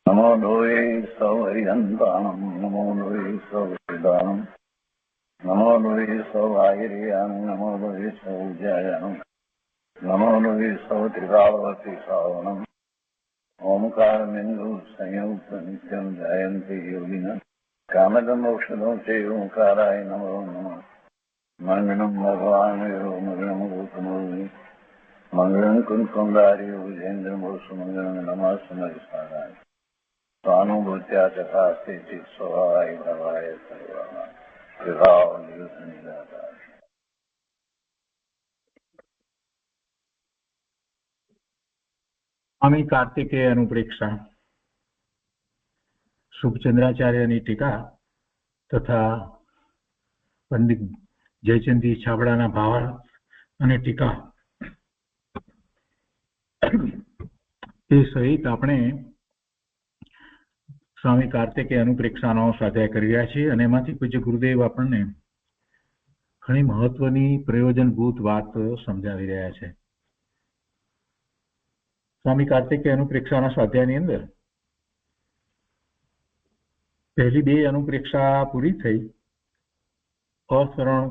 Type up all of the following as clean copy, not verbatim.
નમો લોહે સૌહરિહંતાણમ નમો લોહે સૌવેદાણમ નમો લોહે સૌઆયર્યાણમ નમો લોહે સૌજયાણમ નમો લોહે સૌત્રિકાવતી શ્રાવણમ ઓમકારમિંદુ સંયુક્ત નિત્યમ જયંતિ યોગિના કામદમ ઔષધો છે ઓંકારાય નમો નમઃ મંગળમ ભગવાન મંગળમ ગૌતમોર્મિ મંગળમ કુંકુંદારી વિજેન્દ્રમોષ મંગળમ નમઃ સમયસારાય स्वानुभूत्या तथास्ति चित स्वभावाय भवाय सर्वः विभाव निरुद्ध निराकार। स्वामी कार्तिकेय अनुप्रेक्षा शुभचंद्राचार्यની ટીકા તથા પંડિત જયચંદી છાબડાના ભાવાર્થ અને ટીકા તે સહિત આપણે સ્વામી કાર્તિકેય અનુપ્રેક્ષાનો સ્વાધ્યાય કરી રહ્યા છીએ અને એમાંથી પૂજ્ય ગુરુદેવ આપણને ઘણી મહત્વની પ્રયોજનભૂત વાત સમજાવી રહ્યા છે. સ્વામી કાર્તિકેય અનુપ્રેક્ષાના સ્વાધ્યાયની અંદર પહેલી બે અનુપ્રેક્ષા પૂરી થઈ. અસરણ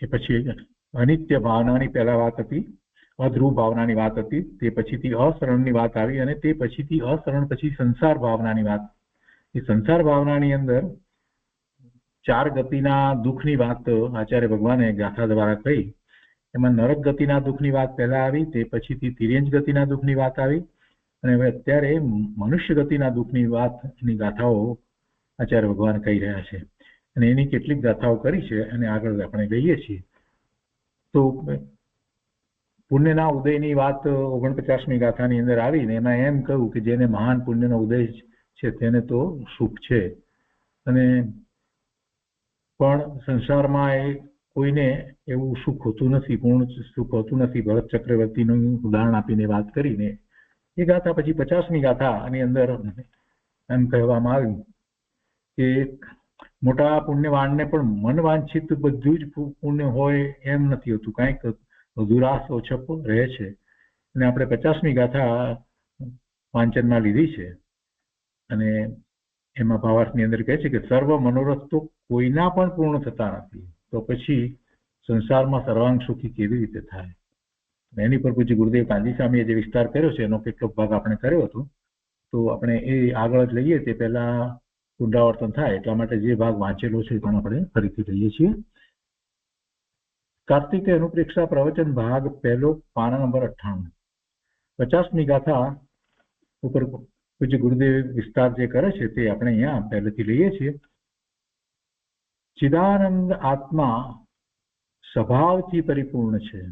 એ પછી અનિત્ય ભાવનાની પહેલા વાત હતી, અધ્રુવ ભાવનાની વાત હતી, તે પછીથી અસરણની વાત આવી અને તે પછીથી અસરણ પછી સંસાર ભાવનાની વાત. એ સંસાર ભાવનાની અંદર ચાર ગતિના દુઃખની વાત આચાર્ય ભગવાને ગાથા દ્વારા કહી. એમાં નરક ગતિના દુઃખની વાત પહેલા આવી, તે પછીથી તિર્યંજ ગતિના દુઃખની વાત આવી અને હવે અત્યારે મનુષ્ય ગતિના દુઃખની વાતની ગાથાઓ આચાર્ય ભગવાન કહી રહ્યા છે અને એની કેટલીક ગાથાઓ કરી છે અને આગળ આપણે કહીએ છીએ. તો પુણ્યના ઉદયની વાત 49મી ગાથાની અંદર આવીને એમાં એમ કહ્યું કે જેને મહાન પુણ્યનો ઉદય છે તેને તો સુખ છે અને પણ સંસારમાં એ કોઈને એવું સુખ હોતું નથી, પૂર્ણ સુખ હોતું નથી. ભરત ચક્રવર્તીનું ઉદાહરણ આપીને વાત કરીને એ ગાથા પછી 50મી ગાથાની અંદર એમ કહેવામાં આવ્યું કે મોટા પુણ્યવાનને પણ મન વાંછિત બધું જ પુણ્ય હોય એમ નથી હોતું, કાંઈક અધુરાશ ઓછપ રહે છે. અને આપણે 50મી ગાથા વાંચનમાં લીધી છે અને એમાં ભાવાર્થની અંદર કહે છે કે સર્વ મનોરથ તો કોઈના પણ પૂર્ણ થતા નથી, તો પછી સંસારમાં સર્વાંગ સુખી કેવી રીતે થાય? એની પર પૂજ્ય ગુરુદેવ કાંજી સ્વામીએ જે વિસ્તાર કર્યો છે એનો કેટલોક ભાગ આપણે કર્યો હતો, તો આપણે એ આગળ જ લઈએ તે પહેલા પુનરાવર્તન થાય એટલા માટે જે ભાગ વાંચેલો છે પણ આપણે ફરીથી લઈએ છીએ. કાર્તિકેય અનુપ્રેક્ષા પ્રવચન ભાગ પહેલો, પાના નંબર 98. 50મી ગાથા ઉપર પૂજ્ય ગુરુદેવ વિસ્તાર જે કરે છે તે આપણે અહીંયા પહેલેથી લઈએ છીએ. ચિદાનંદ આત્મા સ્વભાવથી પરિપૂર્ણ છે.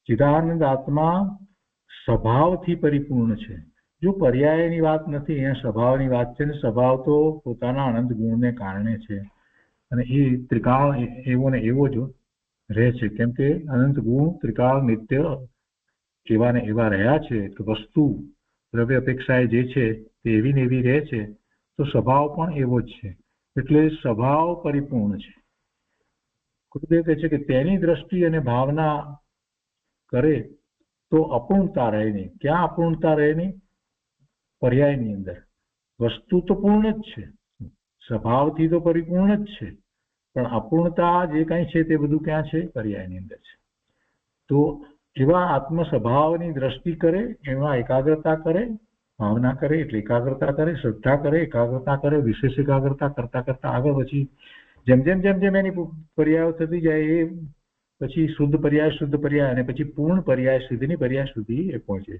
ચિદાનંદ આત્મા સ્વભાવથી પરિપૂર્ણ છે. જો પર્યાયની વાત નથી, અહીંયા સ્વભાવની વાત છે ને સ્વભાવ તો પોતાના અનંત ગુણને કારણે છે અને એ ત્રિકાળ એવો ને એવો જ રહે છે, કેમ કે અનંત ગુણ ત્રિકાળ નિત્ય એવા ને એવા રહ્યા છે કે વસ્તુ દ્રવ્ય અપેક્ષાએ જે છે તે એવી ને એવી રહે છે, તો સ્વભાવ પણ એવો જ છે, એટલે સ્વભાવ પરિપૂર્ણ છે. ગુરુદેવ કહે છે કે તેની દ્રષ્ટિ અને ભાવના કરે તો અપૂર્ણતા રહે નહીં. ક્યાં અપૂર્ણતા રહે નહીં? પર્યાયની અંદર. વસ્તુ તો પૂર્ણ જ છે, સ્વભાવથી તો પરિપૂર્ણ જ છે, પણ અપૂર્ણતા જે કાંઈ છે તે બધું ક્યાં છે? પર્યાયની અંદર છે. તો એવા આત્મ સ્વભાવની દ્રષ્ટિ કરે, એમાં એકાગ્રતા કરે, ભાવના કરે એટલે એકાગ્રતા કરે, શ્રદ્ધા કરે, એકાગ્રતા કરે, વિશેષ એકાગ્રતા કરતા કરતા આગળ પછી જેમ જેમ જેમ જેમ એની પર્યાયો થતી જાય એ પછી શુદ્ધ પર્યાય અને પછી પૂર્ણ પર્યાય સુધીની પર્યાય સુધી એ પહોંચે.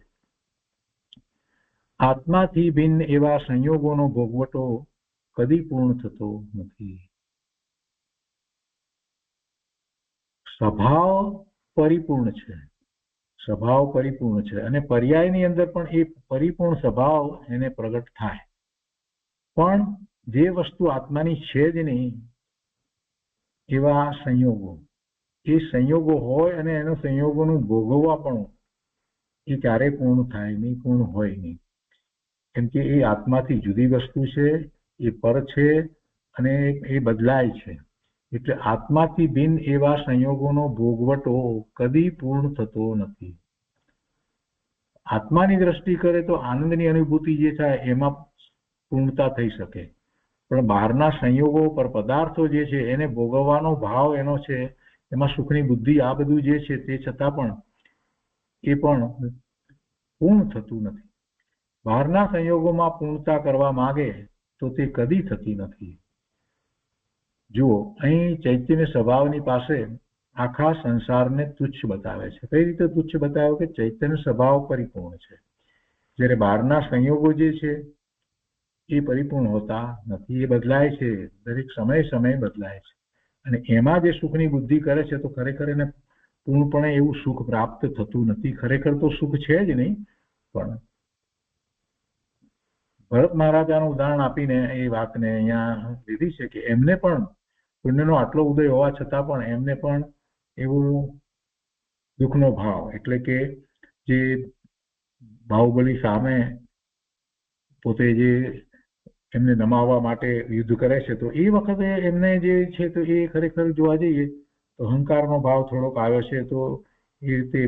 આત્માથી ભિન્ન એવા સંયોગોનો ભોગવટો કદી પૂર્ણ થતો નથી. સ્વભાવ પરિપૂર્ણ છે, સ્વભાવ પરિપૂર્ણ છે અને પર્યાયની અંદર પણ એ પરિપૂર્ણ સ્વભાવ એને પ્રગટ થાય. પણ જે વસ્તુ આત્માની છે જ નહીં એવા સંયોગો, એ સંયોગો હોય અને એનો સંયોગોનું ભોગવવા પણ એ ક્યારેય પૂર્ણ થાય નહીં, પૂર્ણ હોય નહીં, કેમ કે એ આત્માથી જુદી વસ્તુ છે, એ પર છે અને એ બદલાય છે. એટલે આત્માથી ભિન્ન એવા સંયોગોનો ભોગવટો કદી પૂર્ણ થતો નથી. આત્માની દ્રષ્ટિ કરે તો આનંદની અનુભૂતિ જે થાય એમાં પૂર્ણતા થઈ શકે, પણ બહારના સંયોગો પર પદાર્થો જે છે એને ભોગવવાનો ભાવ એનો છે, એમાં સુખની બુદ્ધિ આ બધું જે છે તે છતાં પણ એ પણ પૂર્ણ થતું નથી. બહારના સંયોગોમાં પૂર્ણતા કરવા માંગે તો તે કદી થતી નથી. જુઓ, અહીં ચૈતન્ય સ્વભાવની પાસે આખા સંસારને તુચ્છ બતાવે છે. કઈ રીતે તુચ્છ બતાવ્યો? કે ચૈતન્ય સ્વભાવ પરિપૂર્ણ છે, જ્યારે બહારના સંયોગો જે છે એ પરિપૂર્ણ હોતા નથી, એ બદલાય છે, દરેક સમય બદલાય છે, અને એમાં જે સુખની બુદ્ધિ કરે છે તો ખરેખર એને પૂર્ણપણે એવું સુખ પ્રાપ્ત થતું નથી. ખરેખર તો સુખ છે જ નહીં. પણ ભરત મહારાજાનું ઉદાહરણ આપીને એ વાતને અહીંયા લીધી છે કે એમને પણ પુણ્યનો આટલો ઉદય હોવા છતાં પણ એમને પણ એવું દુઃખનો ભાવ, એટલે કે જે બાહુબલી સામે પોતે જે એમને નમાવવા માટે યુદ્ધ કરે છે તો એ વખતે એમને જે છે તો એ ખરેખર જોવા જઈએ તો અહંકારનો ભાવ થોડોક આવ્યો છે, તો એ રીતે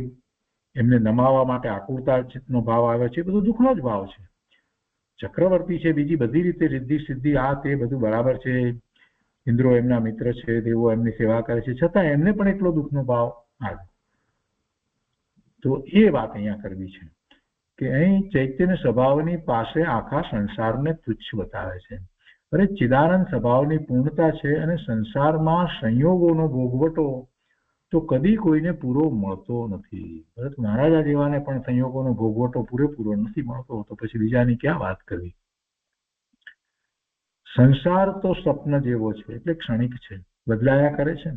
એમને નમાવવા માટે આકુરતા ચિત્તનો ભાવ આવ્યો છે. બધું દુઃખનો જ ભાવ છે. ચક્રવર્તી છે, બીજી બધી રીતે રિદ્ધિ સિદ્ધિ આ તે બધું બરાબર છે, ઇન્દ્રો એમના મિત્ર છે, દેવો એમની સેવા કરે છે, છતાં એમને પણ એટલો દુઃખનો ભાવ આવ્યો. તો એ વાત અહીંયા કરવી છે કે અહીં ચૈતન્ય સ્વભાવની પાસે આખા સંસારને તુચ્છ બતાવે છે. અરે ચિદાનંદ સ્વભાવની પૂર્ણતા છે, અને સંસારમાં સંયોગોનો ભોગવટો તો કદી કોઈને પૂરો મળતો નથી. ભરત મહારાજા જેવાને પણ સંયોગોનો ભોગવટો પૂરેપૂરો નથી મળતો, તો પછી બીજાની ક્યાં વાત કરવી. સંસાર તો સ્વપ્ન જેવો છે, એટલે ક્ષણિક છે, બદલાયા કરે છે.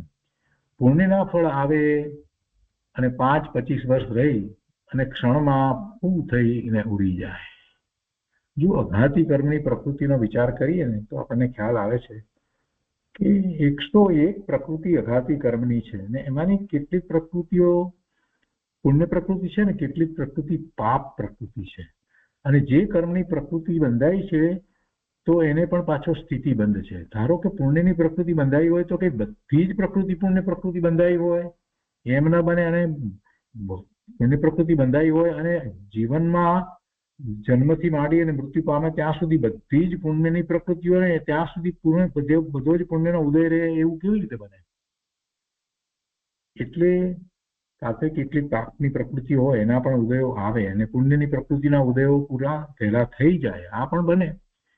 પુણ્યના ફળ આવે અને 5-25 વર્ષ રહી અને ક્ષણમાં પૂ થઈને ઉડી જાય. જો અઘાતી કર્મની પ્રકૃતિનો વિચાર કરીએ ને તો આપણને ખ્યાલ આવે છે કે 101 પ્રકૃતિ અઘાતી કર્મની છે, ને એમાંની કેટલીક પ્રકૃતિઓ પુણ્ય પ્રકૃતિ છે ને કેટલીક પ્રકૃતિ પાપ પ્રકૃતિ છે. અને જે કર્મની પ્રકૃતિ બંધાઈ છે તો એને પણ પાછો સ્થિતિ બંધ છે. ધારો કે પુણ્યની પ્રકૃતિ બંધાઈ હોય તો કે બધી જ પ્રકૃતિ પુણ્ય પ્રકૃતિ બંધાઈ હોય એમ ન બને, અને પુણ્ય પ્રકૃતિ બંધાઈ હોય અને જીવનમાં જન્મથી માંડી અને મૃત્યુ પામે ત્યાં સુધી બધી જ પુણ્યની પ્રકૃતિઓ રહે, ત્યાં સુધી બધો જ પુણ્યનો ઉદય રહે, એવું કેવી રીતે બને? એટલે સાથે કેટલીક પાપની પ્રકૃતિ હોય એના પણ ઉદયો આવે અને પુણ્યની પ્રકૃતિના ઉદયો પૂરા પહેલા થઈ જાય, આ પણ બને.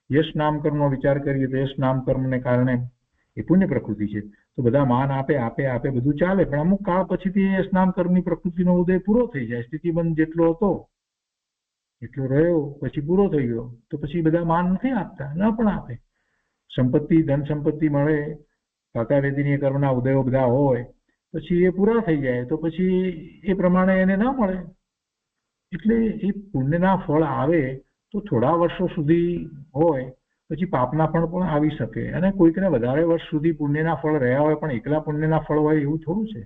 યશ નામ કર્મનો વિચાર કરીએ તો યશ નામ કર્મને કારણે એ પુણ્ય પ્રકૃતિ છે, તો બધા માન આપે બધું ચાલે, પણ અમુક કાળ પછીથી યશ નામ કર્મની પ્રકૃતિનો ઉદય પૂરો થઈ જાય, સ્થિતિબંધ જેટલો હતો એટલો રહ્યો પછી પૂરો થઈ ગયો, તો પછી બધા માન નથી આપતા, ન પણ આપે. સંપત્તિ ધન સંપત્તિ મળે, કાકા વેદીની કર્મના ઉદયો બધા હોય, પછી એ પૂરા થઈ જાય તો પછી એ પ્રમાણે એને ન મળે. એટલે એ પુણ્યના ફળ આવે તો થોડા વર્ષો સુધી હોય, પછી પાપના ફળ પણ આવી શકે, અને કોઈકને વધારે વર્ષ સુધી પુણ્યના ફળ રહ્યા હોય પણ એકલા પુણ્યના ફળ હોય એવું થોડું છે.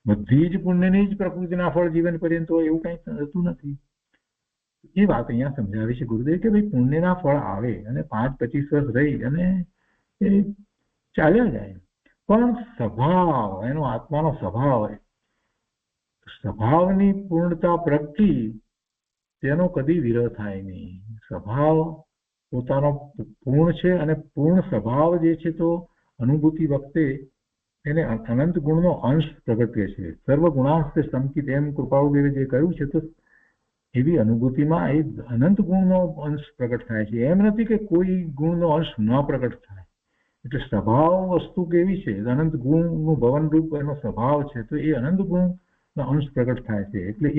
બધી જ પુણ્યની જ પ્રકૃતિના ફળ જીવન પર્યંત હોય એવું કંઈ થતું નથી. એ વાત અહીંયા સમજાવી છે ગુરુદેવ કે ભાઈ પુણ્યના ફળ આવે અને 5-25 વર્ષ રહી અને એ ચાલ્યા જાય, પણ સ્વભાવ એનો આત્માનો સ્વભાવની પૂર્ણતા પ્રગટી તેનો કદી વિરહ થાય નહીં. સ્વભાવ પોતાનો પૂર્ણ છે, અને પૂર્ણ સ્વભાવ જે છે તો અનુભૂતિ વખતે એને અનંત ગુણનો અંશ પ્રગટે છે. સર્વ ગુણાંશ સંકિત એમ કૃપાળુદેવે જે કહ્યું છે, તો એવી અનુભૂતિમાં એ અનંત ગુણનો અંશ પ્રગટ થાય છે. એમ નથી કે કોઈ ગુણનો અંશ ન પ્રગટ થાય. એટલે સ્વભાવ વસ્તુ કેવી છે, અનંત ગુણનું ભવનરૂપ એનો સ્વભાવ છે, તો એ અનંત ગુણનો અંશ પ્રગટ થાય છે. એટલે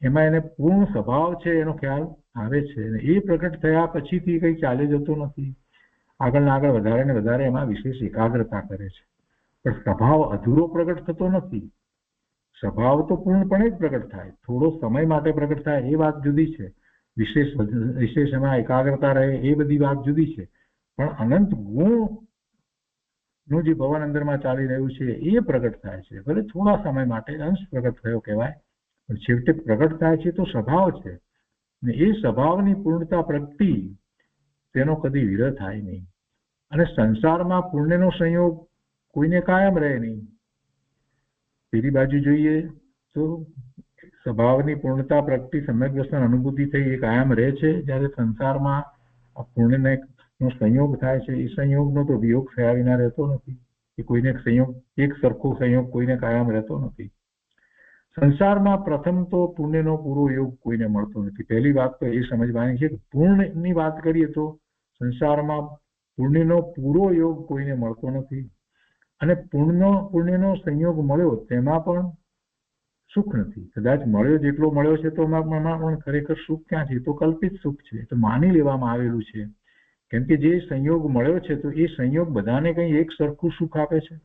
એમાં એને પૂર્ણ સ્વભાવ છે એનો ખ્યાલ આવે છે, અને એ પ્રગટ થયા પછીથી કંઈ ચાલે જતો નથી. આગળ ને આગળ વધારે ને વધારે એમાં વિશેષ એકાગ્રતા કરે છે, પણ સ્વભાવ અધૂરો પ્રગટ થતો નથી. સ્વભાવ તો પૂર્ણપણે જ પ્રગટ થાય, થોડો સમય માટે પ્રગટ થાય એ વાત જુદી છે, વિશેષ એમાં એકાગ્રતા રહે એ બધી વાત જુદી છે. પણ અનંત ગુણનું જે ભવન અંદરમાં ચાલી રહ્યું છે એ પ્રગટ થાય છે, ભલે થોડા સમય માટે અંશ પ્રગટ થયો કહેવાય, પણ છેવટે પ્રગટ થાય છે તો સ્વભાવ છે, ને એ સ્વભાવની પૂર્ણતા પ્રગતિ તેનો કદી વિરહ થાય નહીં. અને સંસારમાં પુણ્યનો સંયોગ કોઈને કાયમ રહે નહીં. પેલી બાજુ જોઈએ તો સ્વભાવની પૂર્ણતા પ્રગતિ સમ્યક દર્શન અનુભૂતિ થઈ એ કાયમ રહે છે, જ્યારે સંસારમાં આ પૂર્ણને નો સંયોગ થાય છે એ સંયોગનો તો વિયોગ થયા વિના રહેતો નથી. એ કોઈને સંયોગ એક સરખો સંયોગ કોઈને કાયમ રહેતો નથી. સંસારમાં પ્રથમ તો પુણ્યનો પૂરો યોગ કોઈને મળતો નથી. પહેલી વાત તો એ સમજવાની છે કે પૂર્ણની વાત કરીએ તો સંસારમાં પુણ્યનો પૂરો યોગ કોઈને મળતો નથી, અને પુણ્યનો સંયોગ મળ્યો તેમાં પણ સુખ નથી. કદાચ મળ્યો જેટલો મળ્યો છે તો એમાં પણ ખરેખર સુખ ક્યાં છે? તો કલ્પિત સુખ છે, તો માની લેવામાં આવેલું છે. કેમ કે જે સંયોગ મળ્યો છે તો એ સંયોગ બધાને કંઈ એક સરખું સુખ આપે છે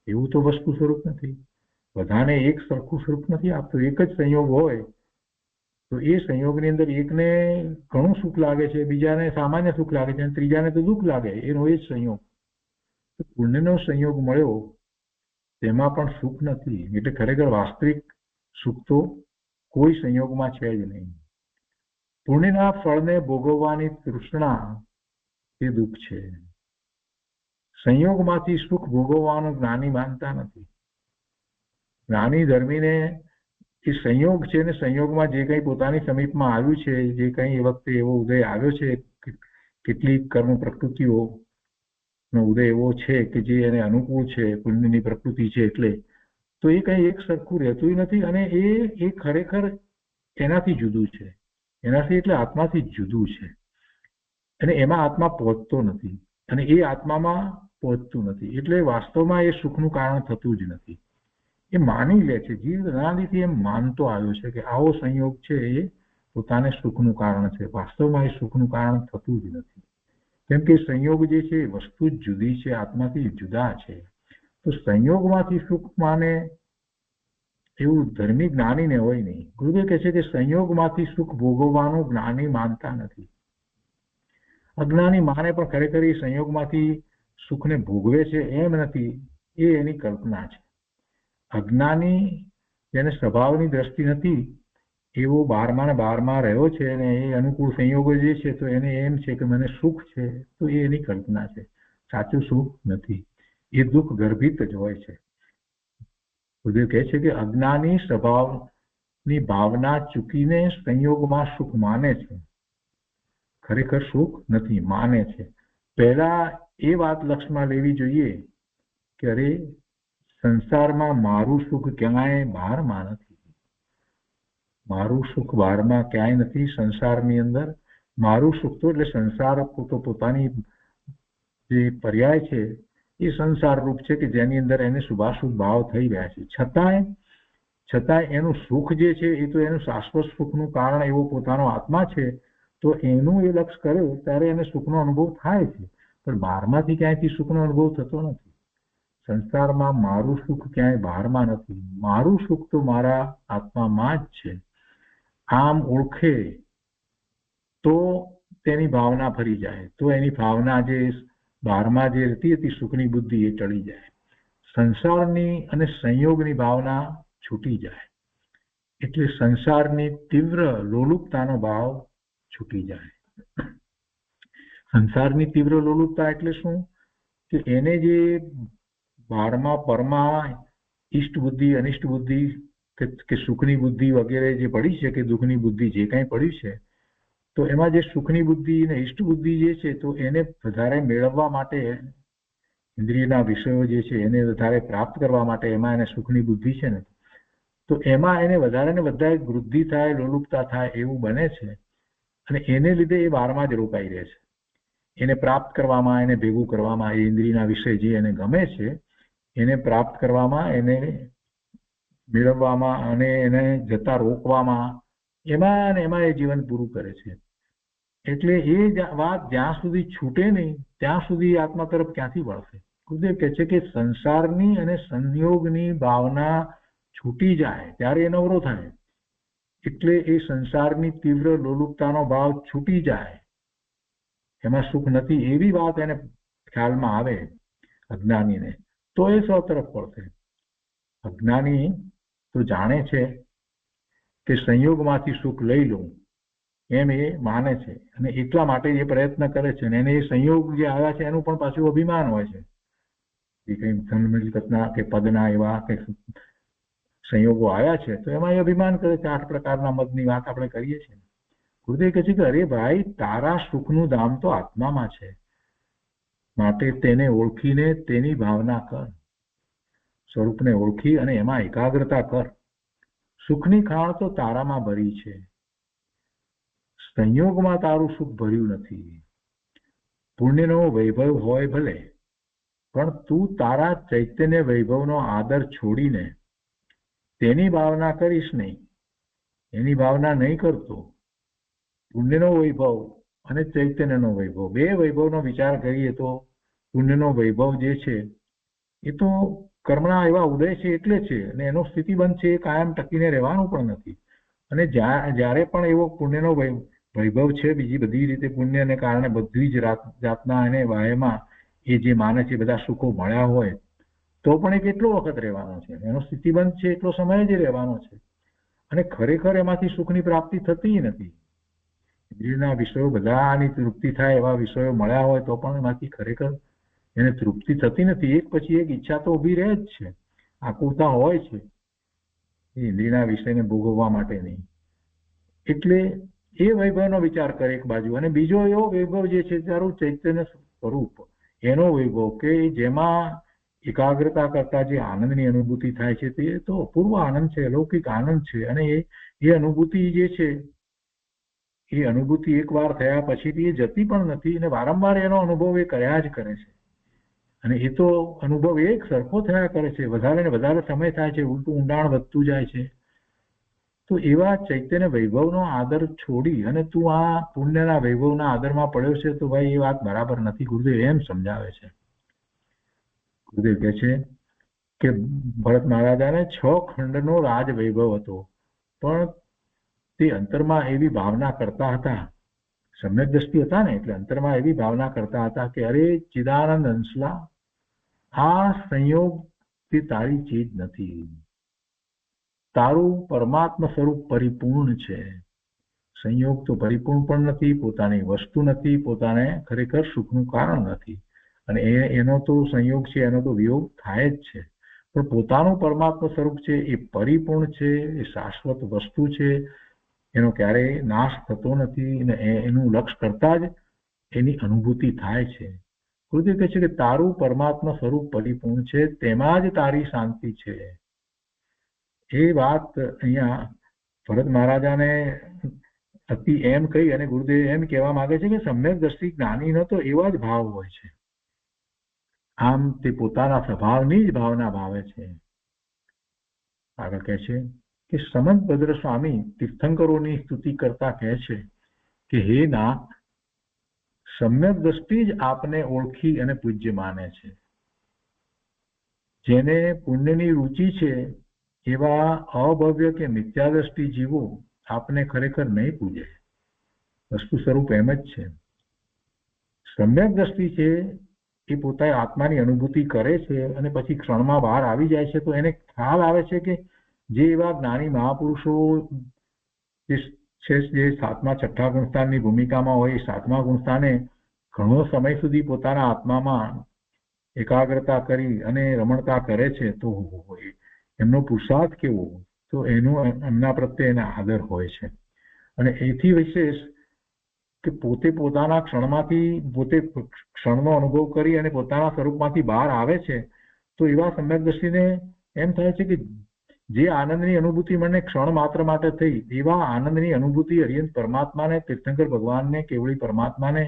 એવું તો વસ્તુ સ્વરૂપ નથી. બધાને એક સરખું સ્વરૂપ નથી આપતું. એક જ સંયોગ હોય તો એ સંયોગની અંદર એકને ઘણું સુખ લાગે છે, બીજાને સામાન્ય સુખ લાગે છે, અને ત્રીજાને તો દુઃખ લાગે. એનો એ જ સંયોગ. તો પુણ્યનો સંયોગ મળ્યો તેમાં પણ સુખ નથી. એટલે ખરેખર વાસ્તવિક સુખ તો કોઈ સંયોગમાં છે જ નહીં. પુણ્યના ફળને ભોગવવાની તૃષ્ણા એ દુઃખ છે. સંયોગમાંથી સુખ ભોગવવાનું જ્ઞાની માનતા નથી. જ્ઞાની ધર્મીને એ સંયોગ છે ને સંયોગમાં જે કંઈ પોતાની સમીપમાં આવ્યું છે, જે કંઈ એ વખતે એવો ઉદય આવ્યો છે, કેટલીક કર્મ પ્રકૃતિઓ નો ઉદય એવો છે કે જે એને અનુકૂળ છે, પુણ્યની પ્રકૃતિ છે, એટલે તો એ કંઈ એક સરખું રહેતું નથી, અને એ ખરેખર એનાથી જુદું છે. એનાથી એટલે આત્માથી જ જુદું છે, અને એમાં આત્મા પહોંચતો નથી, અને એ આત્મામાં પહોંચતું નથી. એટલે વાસ્તવમાં એ સુખનું કારણ થતું જ નથી. એ માની લે છે, જીવ અનાદિથી એમ માનતો આવ્યો છે કે આવો સંયોગ છે એ પોતાને સુખનું કારણ છે. વાસ્તવમાં એ સુખનું કારણ થતું જ નથી. કેમ કે સંયોગ જે છે એ વસ્તુ જ જુદી છે, આત્માથી જુદા છે. તો સંયોગમાંથી સુખ માને એવું ધર્મી જ્ઞાનીને હોય નહીં. ગુરુદેવ કહે છે કે સંયોગમાંથી સુખ ભોગવવાનું જ્ઞાની માનતા નથી. અજ્ઞાની માને પણ ખરેખર એ સંયોગમાંથી સુખને ભોગવે છે એમ નથી, એ એની કલ્પના છે. અજ્ઞાની જેને સ્વભાવની દ્રષ્ટિ નથી એવો 12માં ને 12માં રહ્યો છે, અને એ અનુકૂળ સંયોગો જે છે તો એને એમ છે કે મને સુખ છે, તો એ એની કલ્પના છે. સાચું સુખ નથી, એ દુઃખ ગર્ભિત જ હોય છે. ગુરુદેવ કહે છે કે અજ્ઞાની સ્વભાવની ભાવના ચૂકીને સંયોગમાં સુખ માને છે, ખરેખર સુખ નથી, માને છે. પહેલા એ વાત લક્ષમાં લેવી જોઈએ કે અરે સંસારમાં મારું સુખ ક્યાંય બહારમાં નથી. મારું સુખ બહારમાં ક્યાંય નથી. સંસારની અંદર મારું સુખ તો એટલે સંસાર તો પોતાની જે પર્યાય છે એ સંસાર રૂપ છે કે જેની અંદર એને શુભાશુભ ભાવ થઈ રહ્યા છે. છતાંય એનું સુખ જે છે એ તો એનું શાશ્વત સુખનું કારણ એવો પોતાનો આત્મા છે, તો એનું એ લક્ષ કરે ત્યારે એને સુખનો અનુભવ થાય છે. પણ બહારમાંથી ક્યાંયથી સુખનો અનુભવ થતો નથી. સંસારમાં મારું સુખ ક્યાંય બહારમાં નથી. મારું સુખ તો મારા આત્મામાં જ છે. આમ ઓળખે તો તેની ભાવના ફરી જાય, તો એની ભાવના જે બહારમાં જે રહેતી હતી સુખની બુદ્ધિ એ ટળી જાય. સંસારની અને સંયોગની ભાવના છૂટી જાય, એટલે સંસારની તીવ્ર લોલુપતાનો ભાવ છૂટી જાય. સંસારની તીવ્ર લોલુપતા એટલે શું? કે એને જે બહારમાં પરમાં ઈષ્ટ બુદ્ધિ, અનિષ્ટ બુદ્ધિ કે સુખની બુદ્ધિ વગેરે જે પડી છે, કે દુઃખની બુદ્ધિ જે કાંઈ પડી છે, તો એમાં જે સુખની બુદ્ધિ અને ઈષ્ટ બુદ્ધિ જે છે તો એને વધારે મેળવવા માટે, ઇન્દ્રિયના વિષયો જે છે એને વધારે પ્રાપ્ત કરવા માટે એમાં એને સુખની બુદ્ધિ છે ને, તો એમાં એને વધારે ને વધારે વૃદ્ધિ થાય, લોલુપતા થાય એવું બને છે, અને એને લીધે એ બહારમાં જ રોકાઈ રહે છે. એને પ્રાપ્ત કરવામાં, એને ભેગું કરવામાં, એ ઇન્દ્રિયના વિષય જે એને ગમે છે એને પ્રાપ્ત કરવામાં, એને મેળવવામાં અને એને જતા રોકવામાં, એમાં એ જીવન પૂરું કરે છે. એટલે એ વાત જ્યાં સુધી છૂટે નહીં ત્યાં સુધી આત્મા તરફ ક્યાંથી વળશે? ગુરુદેવ કહે છે કે સંસારની અને સંયોગની ભાવના છૂટી જાય ત્યારે એ નવરો થાય. એટલે એ સંસારની તીવ્ર લોલુપતાનો ભાવ છૂટી જાય, એમાં સુખ નથી એવી વાત એને ખ્યાલમાં આવે અજ્ઞાનીને, તો એ સો તરફ પડશે. અજ્ઞાની તો જાણે છે કે સંયોગમાંથી સુખ લઈ લઉં એમ એ માને છે, અને એટલા માટે એ પ્રયત્ન કરે છે. અને એને એ સંયોગ જે આવ્યા છે એનું પણ પાછું અભિમાન હોય છે. એ કંઈ ધન મિલકતના કે પદના એવા કે સંયોગો આવ્યા છે તો એમાં એ અભિમાન કરે છે. 8 પ્રકારના મદની વાત આપણે કરીએ છીએ. ગુરુદેવ કહે છે કે અરે ભાઈ, તારા સુખનું ધામ તો આત્મામાં છે, માટે તેને ઓળખીને તેની ભાવના કર. સ્વરૂપને ઓળખી અને એમાં એકાગ્રતા કર. સુખની ખાણ તો તારામાં ભરી છે, સંયોગમાં તારું સુખ ભર્યું નથી. પુણ્યનો વૈભવ હોય ભલે, પણ તું તારા ચૈતન્ય વૈભવનો આદર છોડીને તેની ભાવના કરીશ નહીં. એની ભાવના નહીં કરતો. પુણ્યનો વૈભવ અને ચૈતન્યનો વૈભવ, બે વૈભવનો વિચાર કરીએ તો પુણ્યનો વૈભવ જે છે એ તો કર્મના એવા ઉદય છે એટલે છે, અને એનો સ્થિતિબંધ છે, એ કાયમ ટકીને રહેવાનું પણ નથી. અને જ્યારે પણ એવો પુણ્યનો વૈભવ છે, બીજી બધી રીતે પુણ્યને કારણે બધી જ જાતના એને વાયમાં એ જે માને છે બધા સુખો મળ્યા હોય તો પણ એ કેટલો વખત રહેવાનો છે, એનો સ્થિતિબંધ છે એટલો સમય જ રહેવાનો છે. અને ખરેખર એમાંથી સુખની પ્રાપ્તિ થતી નથી. ઇન્દ્રિયના વિષયો બધાની તૃપ્તિ થાય એવા વિષયો મળ્યા હોય તો પણ એમાંથી ખરેખર એને તૃપ્તિ થતી નથી. એક પછી એક ઈચ્છા તો ઊભી રહે જ છે, આકુરતા હોય છે એ ઇન્દ્રિયના વિષયને ભોગવવા માટેની. એટલે એ વૈભવનો વિચાર કરે એક બાજુ, અને બીજો એવો વૈભવ જે છે તારું ચૈતન્ય સ્વરૂપ, એનો વૈભવ કે જેમાં એકાગ્રતા કરતા જે આનંદની અનુભૂતિ થાય છે તે તો અપૂર્વ આનંદ છે, અલૌકિક આનંદ છે. અને એ અનુભૂતિ જે છે એ અનુભૂતિ એકવાર થયા પછી એ જતી પણ નથી, અને વારંવાર એનો અનુભવ એ કર્યા જ કરે છે. અને એ તો અનુભવ એક સરખો થયા કરે છે, વધારે ને વધારે સમય થાય છે, ઉલટું ઊંડાણ વધતું જાય છે. તો એવા ચૈતન્ય વૈભવનો આદર છોડી અને તું આ પુણ્યના વૈભવના આદરમાં પડ્યો છે તો ભાઈ એ વાત બરાબર નથી. ગુરુદેવ એમ સમજાવે છે. ગુરુદેવ કહે છે કે ભરત મહારાજાને 6 ખંડનો રાજ વૈભવ હતો, પણ તે અંતરમાં એવી ભાવના કરતા હતા, સમ્યક દ્રષ્ટિ હતા ને, એટલે અંતરમાં એવી ભાવના કરતા હતા કે અરે ચિદાનંદ અંશલા, આ સંયોગ તે તારી ચીજ નથી. તારું પરમાત્મા સ્વરૂપ પરિપૂર્ણ છે. સંયોગ તો પરિપૂર્ણ પણ નથી, પોતાની વસ્તુ નથી, પોતાને ખરેખર સુખનું કારણ નથી. અને એનો તો સંયોગ છે, એનો તો વિયોગ થાય જ છે. પણ પોતાનું પરમાત્મા સ્વરૂપ છે એ પરિપૂર્ણ છે, એ શાશ્વત વસ્તુ છે, એનો ક્યારેય નાશ થતો નથી. અને એનું લક્ષ્ય કરતા જ એની અનુભૂતિ થાય છે. ગુરુદેવ કહે છે કે તારું પરમાત્મા સ્વરૂપ પરિપૂર્ણ છે, તેમાં જ તારી શાંતિ છે. એ વાત અહીંયા ભરત મહારાજાને હતી એમ કહી અને ગુરુદેવ એમ કહેવા માંગે છે કે સમ્યક દ્રષ્ટિ જ્ઞાનીનો તો એવા જ ભાવ હોય છે. આમ તે પોતાના સ્વભાવની જ ભાવના ભાવે છે. આગળ કહે છે કે સમંત ભદ્ર સ્વામી તીર્થંકરોની સ્તુતિ કરતા કહે છે કે હે નાથ, સમ્યક દ્રષ્ટિ જ આપને ઓળખી અને પૂજ્ય માને છે. જેને પુણ્યની રુચિ છે એવા અભવ્ય કે મિથ્યા દ્રષ્ટિ જીવો આપને ખરેખર નહીં પૂજે. વસ્તુ સ્વરૂપ એમ જ છે. સમ્યક દ્રષ્ટિ છે એ પોતાની આત્માની અનુભૂતિ કરે છે અને પછી ક્ષણમાં બહાર આવી જાય છે તો એને ખ્યાલ આવે છે કે જે એવા જ્ઞાની મહાપુરુષો જે 7મા 6ઠા ગુણસ્થાનની ભૂમિકામાં હોય, 7મા ગુણસ્થાને ઘણો સમય સુધી પોતાના આત્મામાં એકાગ્રતા કરી અને રમણતા કરે છે, તો એમનો પુરુષાર્થ કેવો, તો એનું એમના પ્રત્યે એના આદર હોય છે. અને એથી વિશેષ કે પોતે પોતાના ક્ષણનો અનુભવ કરી અને પોતાના સ્વરૂપમાંથી બહાર આવે છે તો એવા સમ્યક દ્રષ્ટિને એમ થાય છે કે જે આનંદની અનુભૂતિ મને ક્ષણ માત્ર માટે થઈ, એવા આનંદની અનુભૂતિ હરિયંત પરમાત્માને, તીર્થંકર ભગવાનને, કેવળી પરમાત્માને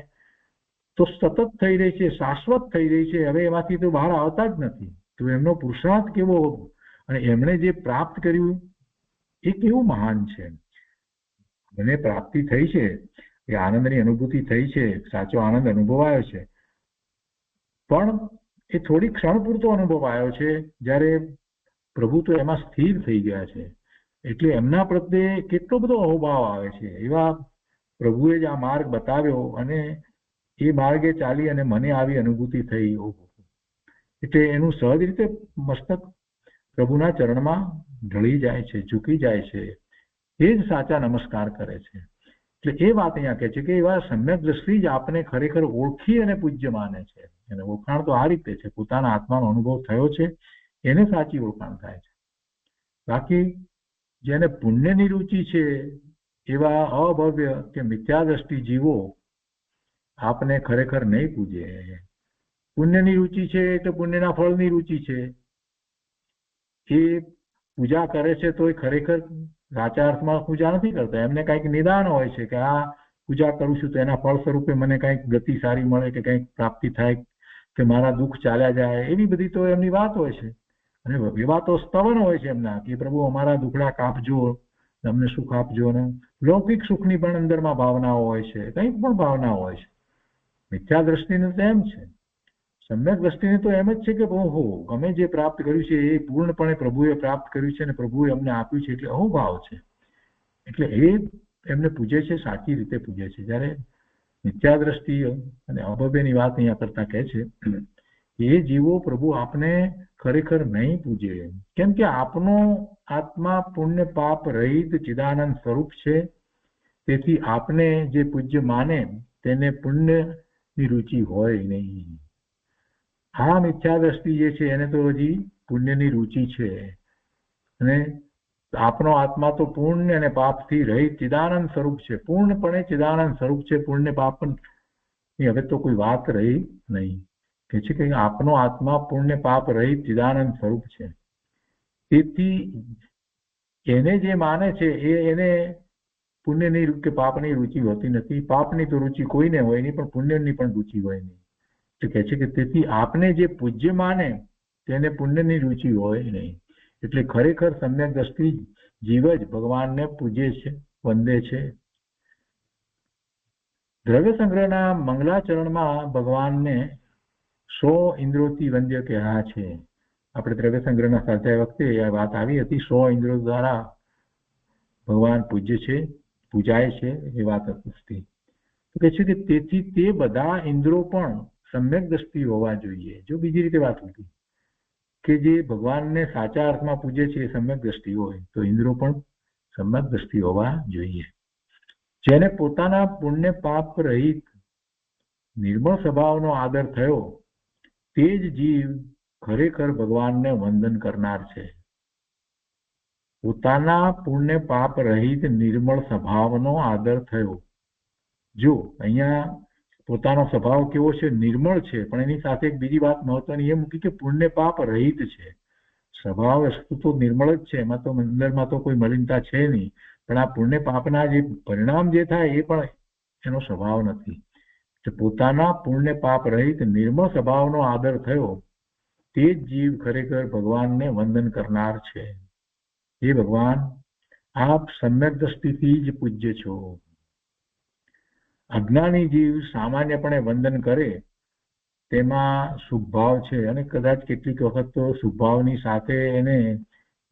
તો સતત થઈ રહી છે, શાશ્વત થઈ રહી છે. હવે એમાંથી તો બહાર આવતા જ નથી. તો એમનો પુરુષાર્થ કેવો અને એમણે જે પ્રાપ્ત કર્યું એ કેવું મહાન છે. મને પ્રાપ્તિ થઈ છે, એ આનંદની અનુભૂતિ થઈ છે, સાચો આનંદ અનુભવાયો છે, પણ એ થોડી ક્ષણ પૂરતો અનુભવાયો છે, જ્યારે પ્રભુ તો એમાં સ્થિર થઈ ગયા છે. એટલે એમના પ્રત્યે કેટલો બધો અહોભાવ આવે છે. એવા પ્રભુએ જ આ માર્ગ બતાવ્યો અને એ માર્ગે ચાલી અને મને આવી અનુભૂતિ થઈ. એટલે એનું સહજ રીતે મસ્તક પ્રભુના ચરણમાં ઢળી જાય છે, ઝૂકી જાય છે. એ જ સાચા નમસ્કાર કરે છે. એટલે એ વાત અહીંયા કહે છે કે એવા સમ્યક દ્રષ્ટિ જ આપને ખરેખર ઓળખી અને પૂજ્ય માને છે. અને ઓળખાણ તો આ રીતે છે, પોતાના આત્માનો અનુભવ થયો છે એને સાચી ઓળખાણ થાય છે. બાકી જેને પુણ્યની રુચિ છે એવા અભવ્ય કે મિથ્યા દ્રષ્ટિ જીવો આપને ખરેખર નહીં પૂજે. પુણ્યની રુચિ છે તો પુણ્યના ફળની રુચિ છે. એ પૂજા કરે છે તો એ ખરેખર સાચા અર્થમાં પૂજા નથી કરતા. એમને કંઈક નિદાન હોય છે કે આ પૂજા કરું છું તો એના ફળ સ્વરૂપે મને કંઈક ગતિ સારી મળે કે કંઈક પ્રાપ્તિ થાય કે મારા દુઃખ ચાલ્યા જાય, એવી બધી તો એમની વાત હોય છે. અને એવા તો સ્તવન હોય છે એમના કે પ્રભુ અમારા દુખડા કાપજો, અમને સુખ આપજો. ને લૌકિક સુખની પણ અંદરમાં ભાવનાઓ હોય છે, કંઈક પણ ભાવનાઓ હોય છે. મિથ્યા દ્રષ્ટિને તો એમ છે, સમ્યક દ્રષ્ટિને તો એમ જ છે કે ઓહો અમે જે પ્રાપ્ત કર્યું છે એ પૂર્ણપણે પ્રભુએ પ્રાપ્ત કર્યું છે અને પ્રભુએ અમને આપ્યું છે, એટલે અહોભાવ છે. એટલે એ એમને પૂજે છે, સાચી રીતે પૂજે છે. જ્યારે મિથ્યા દ્રષ્ટિ અને અભવ્યની વાત અહીંયા કરતા કહે છે એ જીવો પ્રભુ આપને ખરેખર નહીં પૂજે, કેમ કે આપનો આત્મા પુણ્ય પાપ રહિત ચિદાનંદ સ્વરૂપ છે. તેથી આપને જે પૂજ્ય માને તેને પુણ્યની રુચિ હોય નહીં. આ મિથ્યા દ્રષ્ટિ જે છે એને તો હજી પુણ્યની રુચિ છે. અને આપનો આત્મા તો પુણ્ય અને પાપથી રહિત ચિદાનંદ સ્વરૂપ છે, પૂર્ણપણે ચિદાનંદ સ્વરૂપ છે. પુણ્ય પાપ હવે તો કોઈ વાત રહી નહીં. કે છે કે આપનો આત્મા પુણ્ય પાપ રહિત ચિદાનંદ સ્વરૂપ છે. તેથી એને જે માને છે એને પુણ્યની કે પાપની રુચિ હોતી નથી. પાપની તો રુચિ કોઈને હોય નહીં, પણ પુણ્યની પણ રુચિ હોય નહીં. તો કહે છે કે તેથી આપને જે પૂજ્ય માને તેને પુણ્યની રુચિ હોય નહીં. એટલે ખરેખર સમ્યક દ્રષ્ટિ જીવ જ ભગવાનને પૂજે છે, વંદે છે. દ્રવ્ય સંગ્રહના મંગલાચરણમાં ભગવાનને 100 ઇન્દ્રોથી વંદ્ય કહ્યા છે. આપણે દ્રવ્ય સંગ્રહના સ્વાધ્યાય વખતે આ વાત આવી હતી. 100 ઇન્દ્રો દ્વારા ભગવાન પૂજ્ય છે, પૂજાય છે, એ વાત હતી. તો કહે છે કે તેથી તે બધા ઇન્દ્રો પણ સમ્યક દ્રષ્ટિ હોવા જોઈએ. જો બીજી રીતે વાત હતી કે જે ભગવાનને સાચા અર્થમાં પૂજે છે એ સમ્યક દ્રષ્ટિ હોય, તો ઇન્દ્રો પણ સમ્યક દ્રષ્ટિ હોવા જોઈએ. જેને પોતાના પુણ્ય પાપ રહિત નિર્મળ સ્વભાવનો આદર થયો તે જ જીવ ખરેખર ભગવાનને વંદન કરનાર છે. પોતાના પુણ્ય પાપ રહિત નિર્મળ સ્વભાવનો આદર થયો. જો અહીંયા પોતાનો સ્વભાવ કેવો છે? નિર્મળ છે. પણ એની સાથે એક બીજી વાત મહત્વની એ મૂકી કે પુણ્ય પાપ રહિત છે. સ્વભાવ વસ્તુ તો નિર્મળ જ છે, એમાં તો અંદરમાં તો કોઈ મલિનતા છે નહીં. પણ આ પુણ્ય પાપના જે પરિણામ જે થાય એ પણ એનો સ્વભાવ નથી. પોતાના પુણ્ય પાપ રહિત નિર્મળ સ્વભાવનો આદર થયો તે જ જીવ ખરેખર ભગવાનને વંદન કરનાર છે. હે ભગવાન, આપ સમ્યક દ્રષ્ટિથી જ પૂજ્ય છો. અજ્ઞાની જીવ સામાન્યપણે વંદન કરે તેમાં શુભભાવ છે, અને કદાચ કેટલીક વખત તો શુભભાવની સાથે એને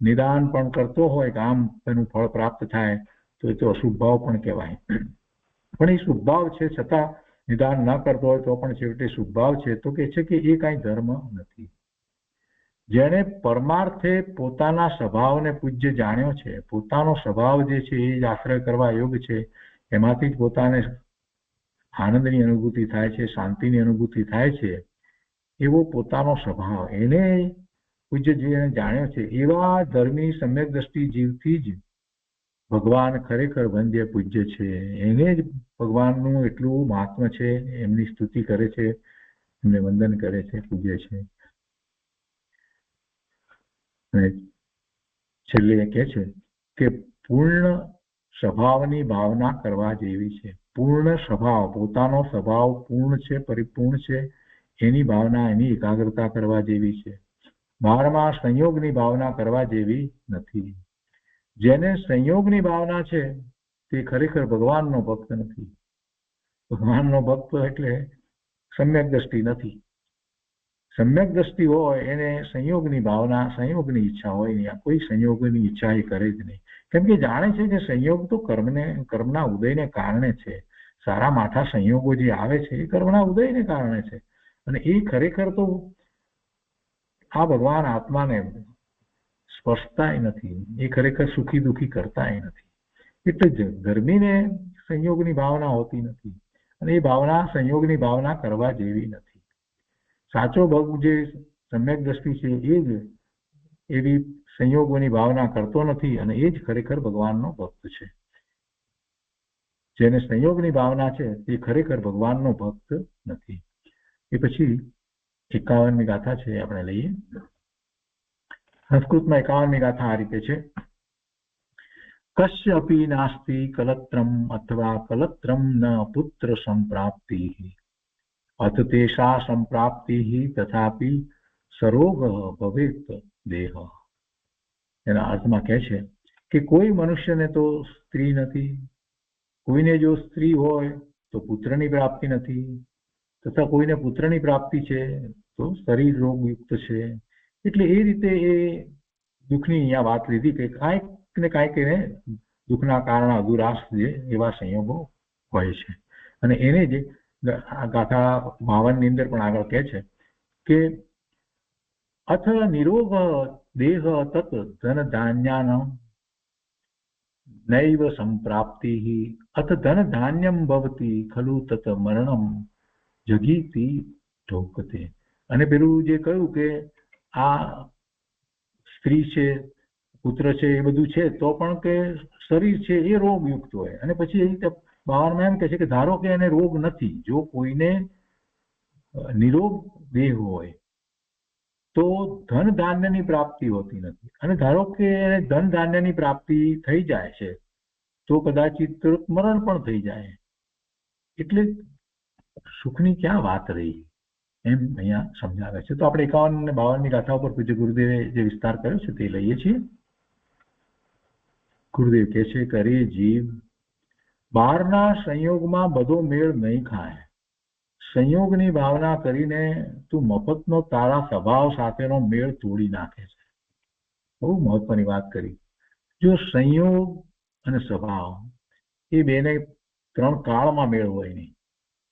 નિદાન પણ કરતો હોય કે આમ તેનું ફળ પ્રાપ્ત થાય, તો એ તો અશુભભાવ પણ કહેવાય. પણ એ શુભભાવ છે છતાં નિદાન ન કરતો હોય તો પણ છેવટે શુભભાવ છે. તો કે છે કે એ કાંઈ ધર્મ નથી. જેણે પરમાર્થે પોતાના સ્વભાવને પૂજ્ય જાણ્યો છે, પોતાનો સ્વભાવ જે છે એ જ આશ્રય કરવા યોગ્ય છે, એમાંથી જ પોતાને આનંદની અનુભૂતિ થાય છે, શાંતિની અનુભૂતિ થાય છે, એવો પોતાનો સ્વભાવ એને પૂજ્ય જેને જાણ્યો છે એવા ધર્મી સમ્યક દ્રષ્ટિ જીવથી જ ભગવાન ખરેખર વંદ્ય પૂજ્ય છે. એને જ ભગવાનનું એટલું મહાત્મ્ય છે, એમની સ્તુતિ કરે છે, એમને વંદન કરે છે, પૂજે છે. અને છેલ્લે કહે છે કે પૂર્ણ સ્વભાવની ભાવના કરવા જેવી છે. પૂર્ણ સ્વભાવ, પોતાનો સ્વભાવ પૂર્ણ છે, પરિપૂર્ણ છે, એની ભાવના, એની એકાગ્રતા કરવા જેવી છે. બહારમાં સંયોગની ભાવના કરવા જેવી નથી. જેને સંયોગની ભાવના છે તે ખરેખર ભગવાનનો ભક્ત નથી. ભગવાનનો ભક્ત એટલે સમ્યક દ્રષ્ટિ નથી. સમ્યક દ્રષ્ટિ હોય એને સંયોગની ભાવના, સંયોગની ઈચ્છા હોય નહીં. કોઈ સંયોગની ઈચ્છા એ કરે જ નહીં, કેમ કે જાણે છે કે સંયોગ તો કર્મના ઉદયને કારણે છે. સારા માઠા સંયોગો જે આવે છે એ કર્મના ઉદયને કારણે છે. અને એ ખરેખર તો આ ભગવાન આત્માને સ્પર્શતાય નથી, એ ખરેખર સુખી દુઃખી કરતાય નથી. એટલે જ ધર્મીને સંયોગની ભાવના હોતી નથી, અને એ ભાવના સંયોગની ભાવના કરવા જેવી નથી. સાચો ભક્ત જે સમ્યક દ્રષ્ટિ છે એ જ એવી સંયોગોની ભાવના કરતો નથી અને એ જ ખરેખર ભગવાનનો ભક્ત છે. જેને સંયોગની ભાવના છે તે ખરેખર ભગવાનનો ભક્ત નથી. એ પછી 51મી ગાથા છે આપણે લઈએ. સંસ્કૃતમાં 51મી ગાથા આ રીતે છે. કસ્ય અપી નાસ્તિ કલત્રમ અથવા કલત્રમ ન પુત્ર સંપ્રાપ્તિ અથ તેષા સંપ્રાપ્તિ તથાપી સરોગ ભવેત દેહ. એના અર્થમાં કહે છે કે કોઈ મનુષ્યને તો સ્ત્રી નથી, કોઈને જો સ્ત્રી હોય તો પુત્રની પ્રાપ્તિ નથી, તથા કોઈને પુત્રની પ્રાપ્તિ છે તો શરીર રોગયુક્ત છે. એટલે એ રીતે એ દુઃખની અહીંયા વાત લીધી કે કાંઈક ને કાંઈક એને દુઃખના કારણે અધુરાશ જે એવા સંયોગો હોય છે. અને એને જે આ ગાથા 52ની અંદર પણ આગળ કહે છે કે અથ નિરોગ દેહ તત ધન ધાન્યાન નૈવ સંપ્રાપ્તિ અથ ધન ધાન્યમ ભવતી ખલુ તત મરણમ જગીતી ઢોકતે. અને પેલું જે કહ્યું કે આ સ્ત્રી છે, પુત્ર છે, એ બધું છે તો પણ કે શરીર છે એ રોગયુક્ત હોય. અને પછી એ રીતે 52માં એમ કહે છે કે ધારો કે એને રોગ નથી, જો કોઈને નિરોગ દેહ હોય તો ધન ધાન્યની પ્રાપ્તિ હોતી નથી. અને ધારો કે એને ધન ધાન્યની પ્રાપ્તિ થઈ જાય છે તો કદાચિત મરણ પણ થઈ જાય. એટલે સુખની ક્યાં વાત રહી એમ અહીંયા સમજાવે છે. તો આપણે 51 અને 52ની ગાથા ઉપર પૂજ્ય ગુરુદેવે જે વિસ્તાર કર્યો છે તે લઈએ છીએ. ગુરુદેવ કહે છે કે અરે જીવ, બહારના સંયોગમાં બધો મેળ નહીં ખાય. સંયોગની ભાવના કરીને તું મફતનો તારા સ્વભાવ સાથેનો મેળ તોડી નાખે છે. બહુ મહત્વની વાત કરી. જો સંયોગ અને સ્વભાવ એ બેને 3 કાળમાં મેળ હોય નહીં.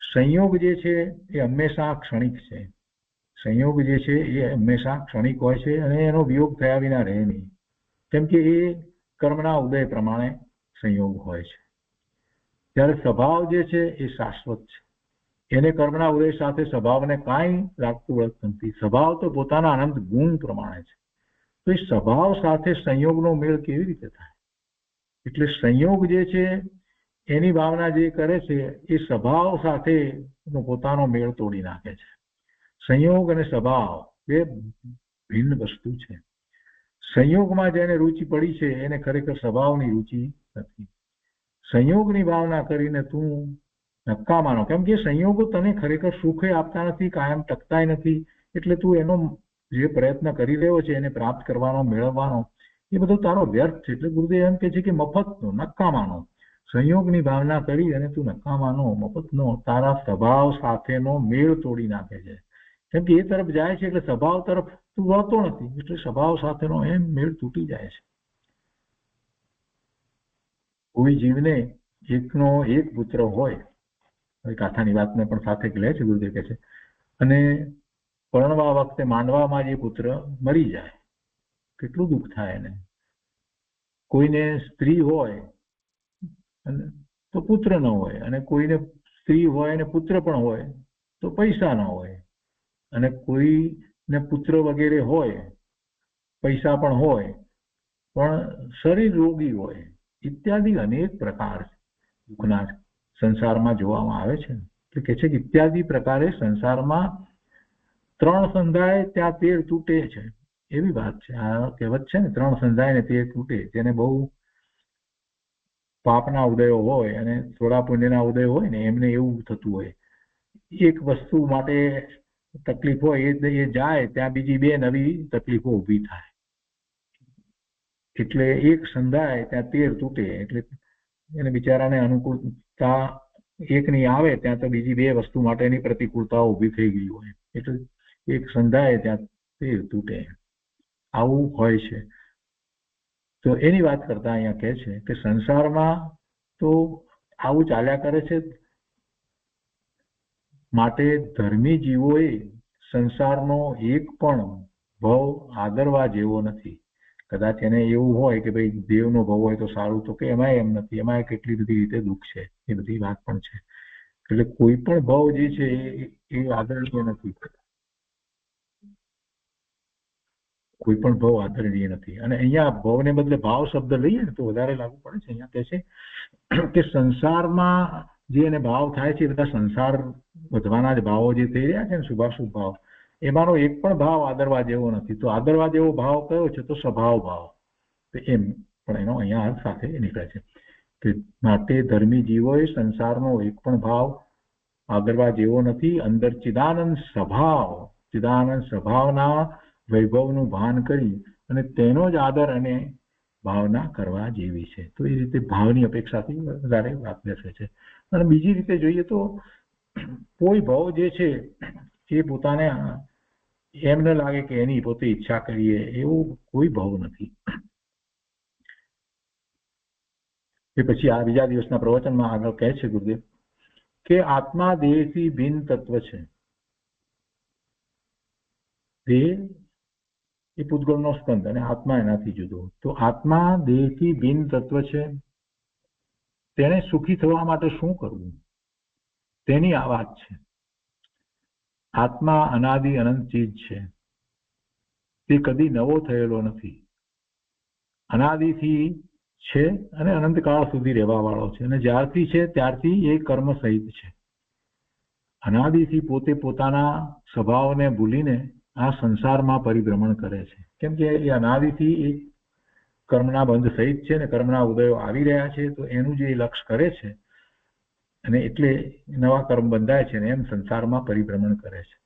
સંયોગ જે છે એ હંમેશા ક્ષણિક છે. સંયોગ જે છે એ હંમેશા ક્ષણિક હોય છે અને એનો વિયોગ થયા વિના રહે નહીં. કેમ કે એ કર્મના ઉદય પ્રમાણે સંયોગ હોય છે. ત્યારે સ્વભાવ જે છે એ શાશ્વત છે. એને કર્મના ઉદય સાથે સ્વભાવને કાંઈ લાગતું વળગતું નથી. સ્વભાવ તો પોતાના અનંત ગુણ પ્રમાણે છે. તો એ સ્વભાવ સાથે સંયોગનો મેળ કેવી રીતે થાય? એટલે સંયોગ જે છે એની ભાવના જે કરે છે એ સ્વભાવ સાથે પોતાનો મેળ તોડી નાખે છે. સંયોગ અને સ્વભાવ બે ભિન્ન વસ્તુ છે. સંયોગમાં જેને રુચિ પડી છે એને ખરેખર સ્વભાવની રુચિ નથી. સંયોગની ભાવના કરીને તું નકામાનો, કેમ કે સંયોગો તને ખરેખર સુખે આપતા નથી, કાયમ ટકતાય નથી. એટલે તું એનો જે પ્રયત્ન કરી રહ્યો છે એને પ્રાપ્ત કરવાનો, મેળવવાનો, એ બધો તારો વ્યર્થ છે. એટલે ગુરુદેવ એમ કહે છે કે મફતનો, નકામાનો સંયોગની ભાવના કરી અને તું નકામાનો, મફતનો તારા સ્વભાવ સાથેનો મેળ તોડી નાખે છે. કેમ કે એ તરફ જાય છે એટલે સ્વભાવ તરફ તું વળતો નથી. એટલે સ્વભાવ સાથેનો એમ મેળ તૂટી જાય છે. કોઈ જીવને એકનો એક પુત્ર હોય, ગાથાની વાતને પણ સાથે લે છે ગુરુદેવ કહે છે, અને પરણવા વખતે માંડવામાં જે પુત્ર મરી જાય, કેટલું દુઃખ થાય એને. કોઈને સ્ત્રી હોય તો પુત્ર ન હોય, અને કોઈને સ્ત્રી હોય અને પુત્ર પણ હોય તો પૈસા ન હોય, અને કોઈને પુત્ર વગેરે હોય, પૈસા પણ હોય, પણ શરીર રોગી હોય, ઇત્યાદિ અનેક પ્રકાર દુઃખના સંસારમાં જોવામાં આવે છે. એટલે કે છે કે ઇત્યાદિ પ્રકારે સંસારમાં 3 સંધાય ત્યાં 13 તૂટે છે, એવી વાત છે. આ કહેવત છે ને, 3 સંધાય ને 13 તૂટે. જેને બહુ પાપના ઉદયો હોય અને થોડા પુણ્યના ઉદય હોય ને એમને એવું થતું હોય, એક વસ્તુ માટે તકલીફ હોય એ જાય ત્યાં બીજી 2 નવી તકલીફો ઊભી થાય. એટલે એક સંધાય ત્યાં 13 તૂટે. એટલે એને બિચારાને અનુકૂળતા એકની આવે ત્યાં તો બીજી 2 વસ્તુ માટેની પ્રતિકૂળતાઓ ઊભી થઈ ગઈ હોય. એટલે એક સંધાય ત્યાં 13 તૂટે, આવું હોય છે. તો એની વાત કરતા અહીંયા કહે છે કે સંસારમાં તો આવું ચાલ્યા કરે છે. માટે ધર્મી જીવોએ સંસારનો એક પણ ભવ આદરવા જેવો નથી. કદાચ એને એવું હોય કે ભાઈ દેવનો ભવ હોય તો સારું, તો કે એમાંય એમ નથી, એમાંય કેટલી બધી રીતે દુઃખ છે. એ બધી વાત પણ છે. એટલે કોઈ પણ ભવ જે છે એ આદરણીય નથી. કોઈ પણ ભાવ આદરણીય નથી. અને અહીંયા ભાવને બદલે ભાવ શબ્દ લઈએ ને તો વધારે લાગુ પડે છે. અહીંયા કહે છે કે સંસારમાં જે એને ભાવ થાય છે એ બધા સંસાર વધવાના જ ભાવો જે થઈ રહ્યા છે ને શુભાશુભ ભાવ, એમાંનો એક પણ ભાવ આદરવા જેવો નથી. તો આદરવા જેવો ભાવ કયો છે? તો સ્વભાવ ભાવ. તો એમ પણ એનો અહીંયા અર્થ સાથે નીકળે છે કે માટે ધર્મી જીવોએ સંસારનો એક પણ ભાવ આદરવા જેવો નથી. અંદર ચિદાનંદ સ્વભાવના વૈભવનું ભાન કરી અને તેનો જ આદર અને ભાવના કરવા જેવી છે. તો એ રીતે ભાવની અપેક્ષાથી વધારે વાત બેસે છે. અને બીજી રીતે જોઈએ તો કોઈ ભાવ જે છે એ પોતાને એમ ન લાગે કે એની પોતે ઈચ્છા કરીએ એવો કોઈ ભાવ નથી. એ પછી આ બીજા દિવસના પ્રવચનમાં આગળ કહે છે ગુરુદેવ કે આત્મા દેહથી ભિન્ન તત્વ છે. દેહ એ પૂતગલનો સ્કંદ અને આત્મા એનાથી જુદો. તો આત્મા દેહથી ભિન્ન તત્વ છે. તેને સુખી થવા માટે શું કરવું તેની આ વાત છે. આત્મા અનાદિ અનંત ચીજ છે. તે કદી નવો થયેલો નથી. અનાદિથી છે અને અનંતકાળ સુધી રહેવા વાળો છે. અને જ્યારથી છે ત્યારથી એ કર્મ સહિત છે. અનાદિથી પોતે પોતાના સ્વભાવને ભૂલીને આ સંસારમાં પરિભ્રમણ કરે છે. કેમ કે એ અનાદિથી એ કર્મના બંધ સહિત છે ને કર્મના ઉદયો આવી રહ્યા છે. તો એનું જે લક્ષ કરે છે અને એટલે નવા કર્મ બંધાય છે ને એમ સંસારમાં પરિભ્રમણ કરે છે.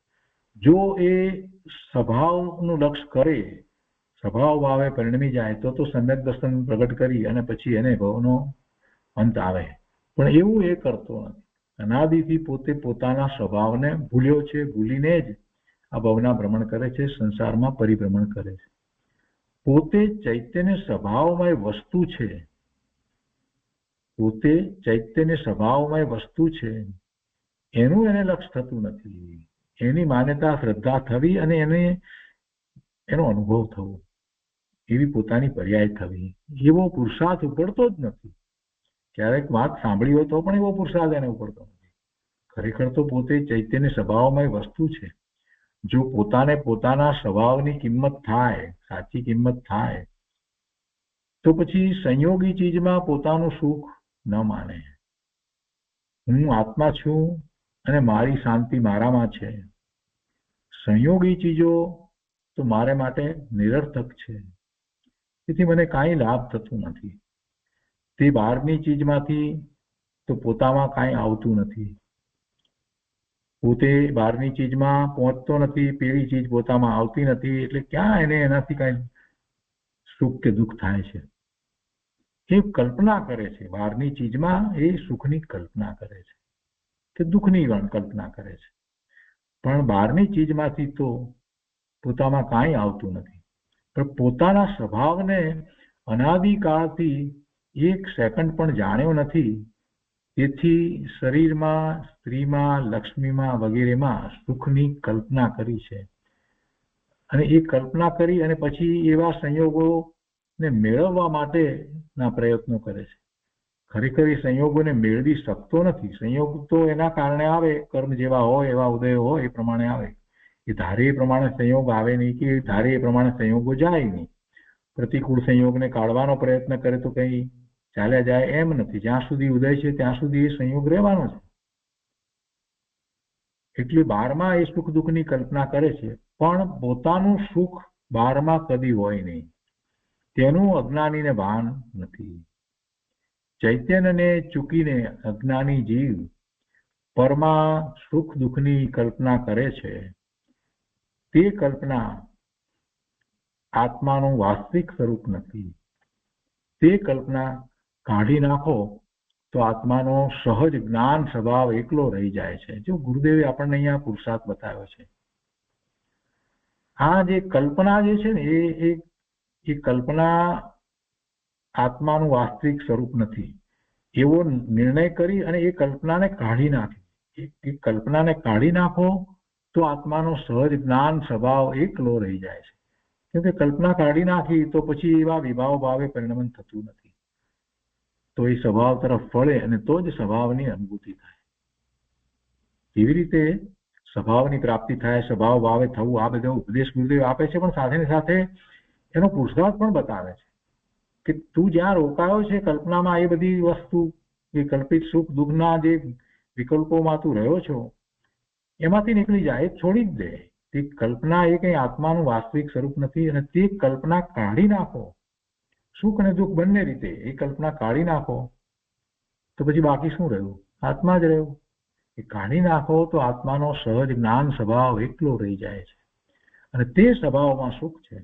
જો એ સ્વભાવનું લક્ષ કરે, સ્વભાવ ભાવે પરિણમી જાય તો સમ્યક દર્શન પ્રગટ કરી અને પછી એને ભવનો અંત આવે. પણ એવું એ કરતો નથી. અનાદિથી પોતે પોતાના સ્વભાવને ભૂલ્યો છે. ભૂલીને જ આ ભવના ભ્રમણ કરે છે, સંસારમાં પરિભ્રમણ કરે છે. પોતે ચૈતન્ય સ્વભાવમય વસ્તુ છે. પોતે ચૈતન્ય સ્વભાવમય વસ્તુ છે એનું એને લક્ષ થતું નથી. એની માન્યતા શ્રદ્ધા થવી અને એનો અનુભવ થવો, એવી પોતાની પર્યાય થવી, એવો પુરુષાર્થ ઉપડતો જ નથી. ક્યારેક વાત સાંભળી હોય તો પણ એવો પુરુષાર્થ એને ઉપડતો નથી. ખરેખર તો પોતે ચૈતન્ય સ્વભાવમય વસ્તુ છે. જો પોતાને પોતાના સ્વભાવની કિંમત થાય, સાચી કિંમત થાય, તો પછી સંયોગી ચીજમાં પોતાનું સુખ ન માને. હું આત્મા છું અને મારી શાંતિ મારામાં છે. સંયોગી ચીજો તો મારે માટે નિરર્થક છે. તેથી મને કાંઈ લાભ થતું નથી. તે બહારની ચીજમાંથી તો પોતામાં કાંઈ આવતું નથી. પોતે બહારની ચીજમાં પહોંચતો નથી, પેલી ચીજ પોતામાં આવતી નથી. એટલે ક્યાં એને એનાથી કાંઈ સુખ કે દુઃખ થાય છે? એ કલ્પના કરે છે. બહારની ચીજમાં એ સુખની કલ્પના કરે છે કે દુઃખની કલ્પના કરે છે. પણ બહારની ચીજમાંથી તો પોતામાં કાંઈ આવતું નથી. પણ પોતાના સ્વભાવને અનાદિકાળથી એક સેકન્ડ પણ જાણ્યો નથી. તેથી શરીરમાં, સ્ત્રીમાં, લક્ષ્મીમાં વગેરેમાં સુખની કલ્પના કરી છે. અને એ કલ્પના કરી અને પછી એવા સંયોગોને મેળવવા માટેના પ્રયત્નો કરે છે. ખરેખર એ સંયોગોને મેળવી શકતો નથી. સંયોગ તો એના કારણે આવે, કર્મ જેવા હોય એવા ઉદયો હોય એ પ્રમાણે આવે. એ ધારે એ પ્રમાણે સંયોગ આવે નહીં કે ધારે એ પ્રમાણે સંયોગો જાય નહીં. પ્રતિકૂળ સંયોગને કાઢવાનો પ્રયત્ન કરે તો કંઈ ચાલ્યા જાય એમ નથી. જ્યાં સુધી ઉદય છે ત્યાં સુધી એ સંયોગ રહેવાનો છે. એટલે બહારમાં એ સુખ દુઃખની કલ્પના કરે છે, પણ પોતાનું સુખ બહારમાં કદી હોય નહીં. તેનું અજ્ઞાનીને ભાન નથી. ચૈતન્યને ચૂકીને અજ્ઞાની જીવ પરમાં સુખ દુઃખની કલ્પના કરે છે. તે કલ્પના આત્માનું વાસ્તવિક સ્વરૂપ નથી. તે કલ્પના કાઢી નાખો તો આત્માનો સહજ જ્ઞાન સ્વભાવ એકલો રહી જાય છે. જો ગુરુદેવે આપણને અહીંયા પુરુષાર્થ બતાવ્યો છે. આ જે કલ્પના જે છે ને એ કલ્પના આત્માનું વાસ્તવિક સ્વરૂપ નથી એવો નિર્ણય કરી અને એ કલ્પનાને કાઢી નાખી. એ કલ્પનાને કાઢી નાખો તો આત્માનો સહજ જ્ઞાન સ્વભાવ એકલો રહી જાય છે. કેમ કે કલ્પના કાઢી નાખી તો પછી એવા વિભાવ ભાવે પરિણમન થતું નથી. તો એ સ્વભાવ તરફ ફળે અને તો જ સ્વભાવની અનુભૂતિ થાય. કેવી રીતે સ્વભાવની પ્રાપ્તિ થાય, સ્વભાવ ભાવે થવું, આ બધો ઉપદેશ ગુરુદેવ આપે છે. પણ સાથે સાથે એનો પુરુષાર્થ પણ બતાવે છે કે તું જ્યાં રોકાયો છે કલ્પનામાં, એ બધી વસ્તુ, એ કલ્પિત સુખ દુઃખના જે વિકલ્પોમાં તું રહ્યો છો એમાંથી નીકળી જાય, એ છોડી જ દે. તે કલ્પના એ કઈ આત્માનું વાસ્તવિક સ્વરૂપ નથી, અને તે કલ્પના કાઢી નાખો, સુખ અને દુઃખ બંને રીતે એ કલ્પના કાઢી નાખો તો પછી બાકી શું રહ્યું? આત્મા જ રહ્યું. એ કાઢી નાખો તો આત્માનો સહજ જ્ઞાન સ્વભાવ એકલો રહી જાય છે, અને તે સ્વભાવમાં સુખ છે.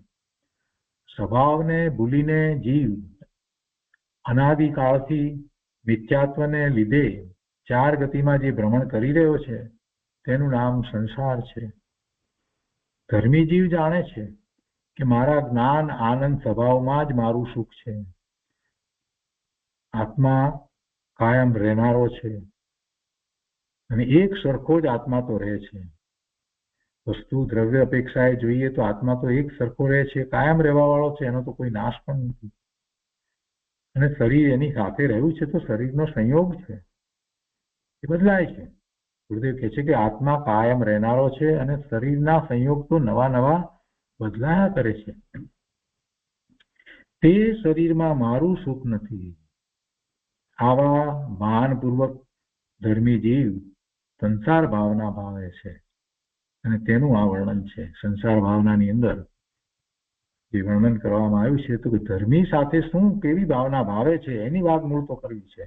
સ્વભાવને ભૂલીને જીવ અનાદિકાળથી મિથ્યાત્વને લીધે ચાર ગતિમાં જે ભ્રમણ કરી રહ્યો છે તેનું નામ સંસાર છે. ધર્મી જીવ જાણે છે કે મારા જ્ઞાન આનંદ સ્વભાવમાં જ મારું સુખ છે. આત્મા કાયમ રહેનારો છે, અને એક સરખો જ આત્મા તો રહે છે. વસ્તુ દ્રવ્ય અપેક્ષાએ જોઈએ તો આત્મા તો એક સરખો રહે છે, કાયમ રહેવા વાળો છે, એનો તો કોઈ નાશ પણ નથી. અને શરીર એની સાથે રહ્યું છે તો શરીરનો સંયોગ છે, એ બદલાય છે. ગુરુદેવ કહે છે કે આત્મા કાયમ રહેનારો છે, અને શરીરના સંયોગ તો નવા નવા બદલાયા કરે છે. તે શરીરમાં મારું સુખ નથી. આવા ભાનપૂર્વક ધર્મી જીવ સંસાર ભાવના ભાવે છે, અને તેનું આ વર્ણન છે. સંસાર ભાવનાની અંદર જે વર્ણન કરવામાં આવ્યું છે તો કે ધર્મી સાથે શું કેવી ભાવના ભાવે છે એની વાત મૂળ તો કરવી છે.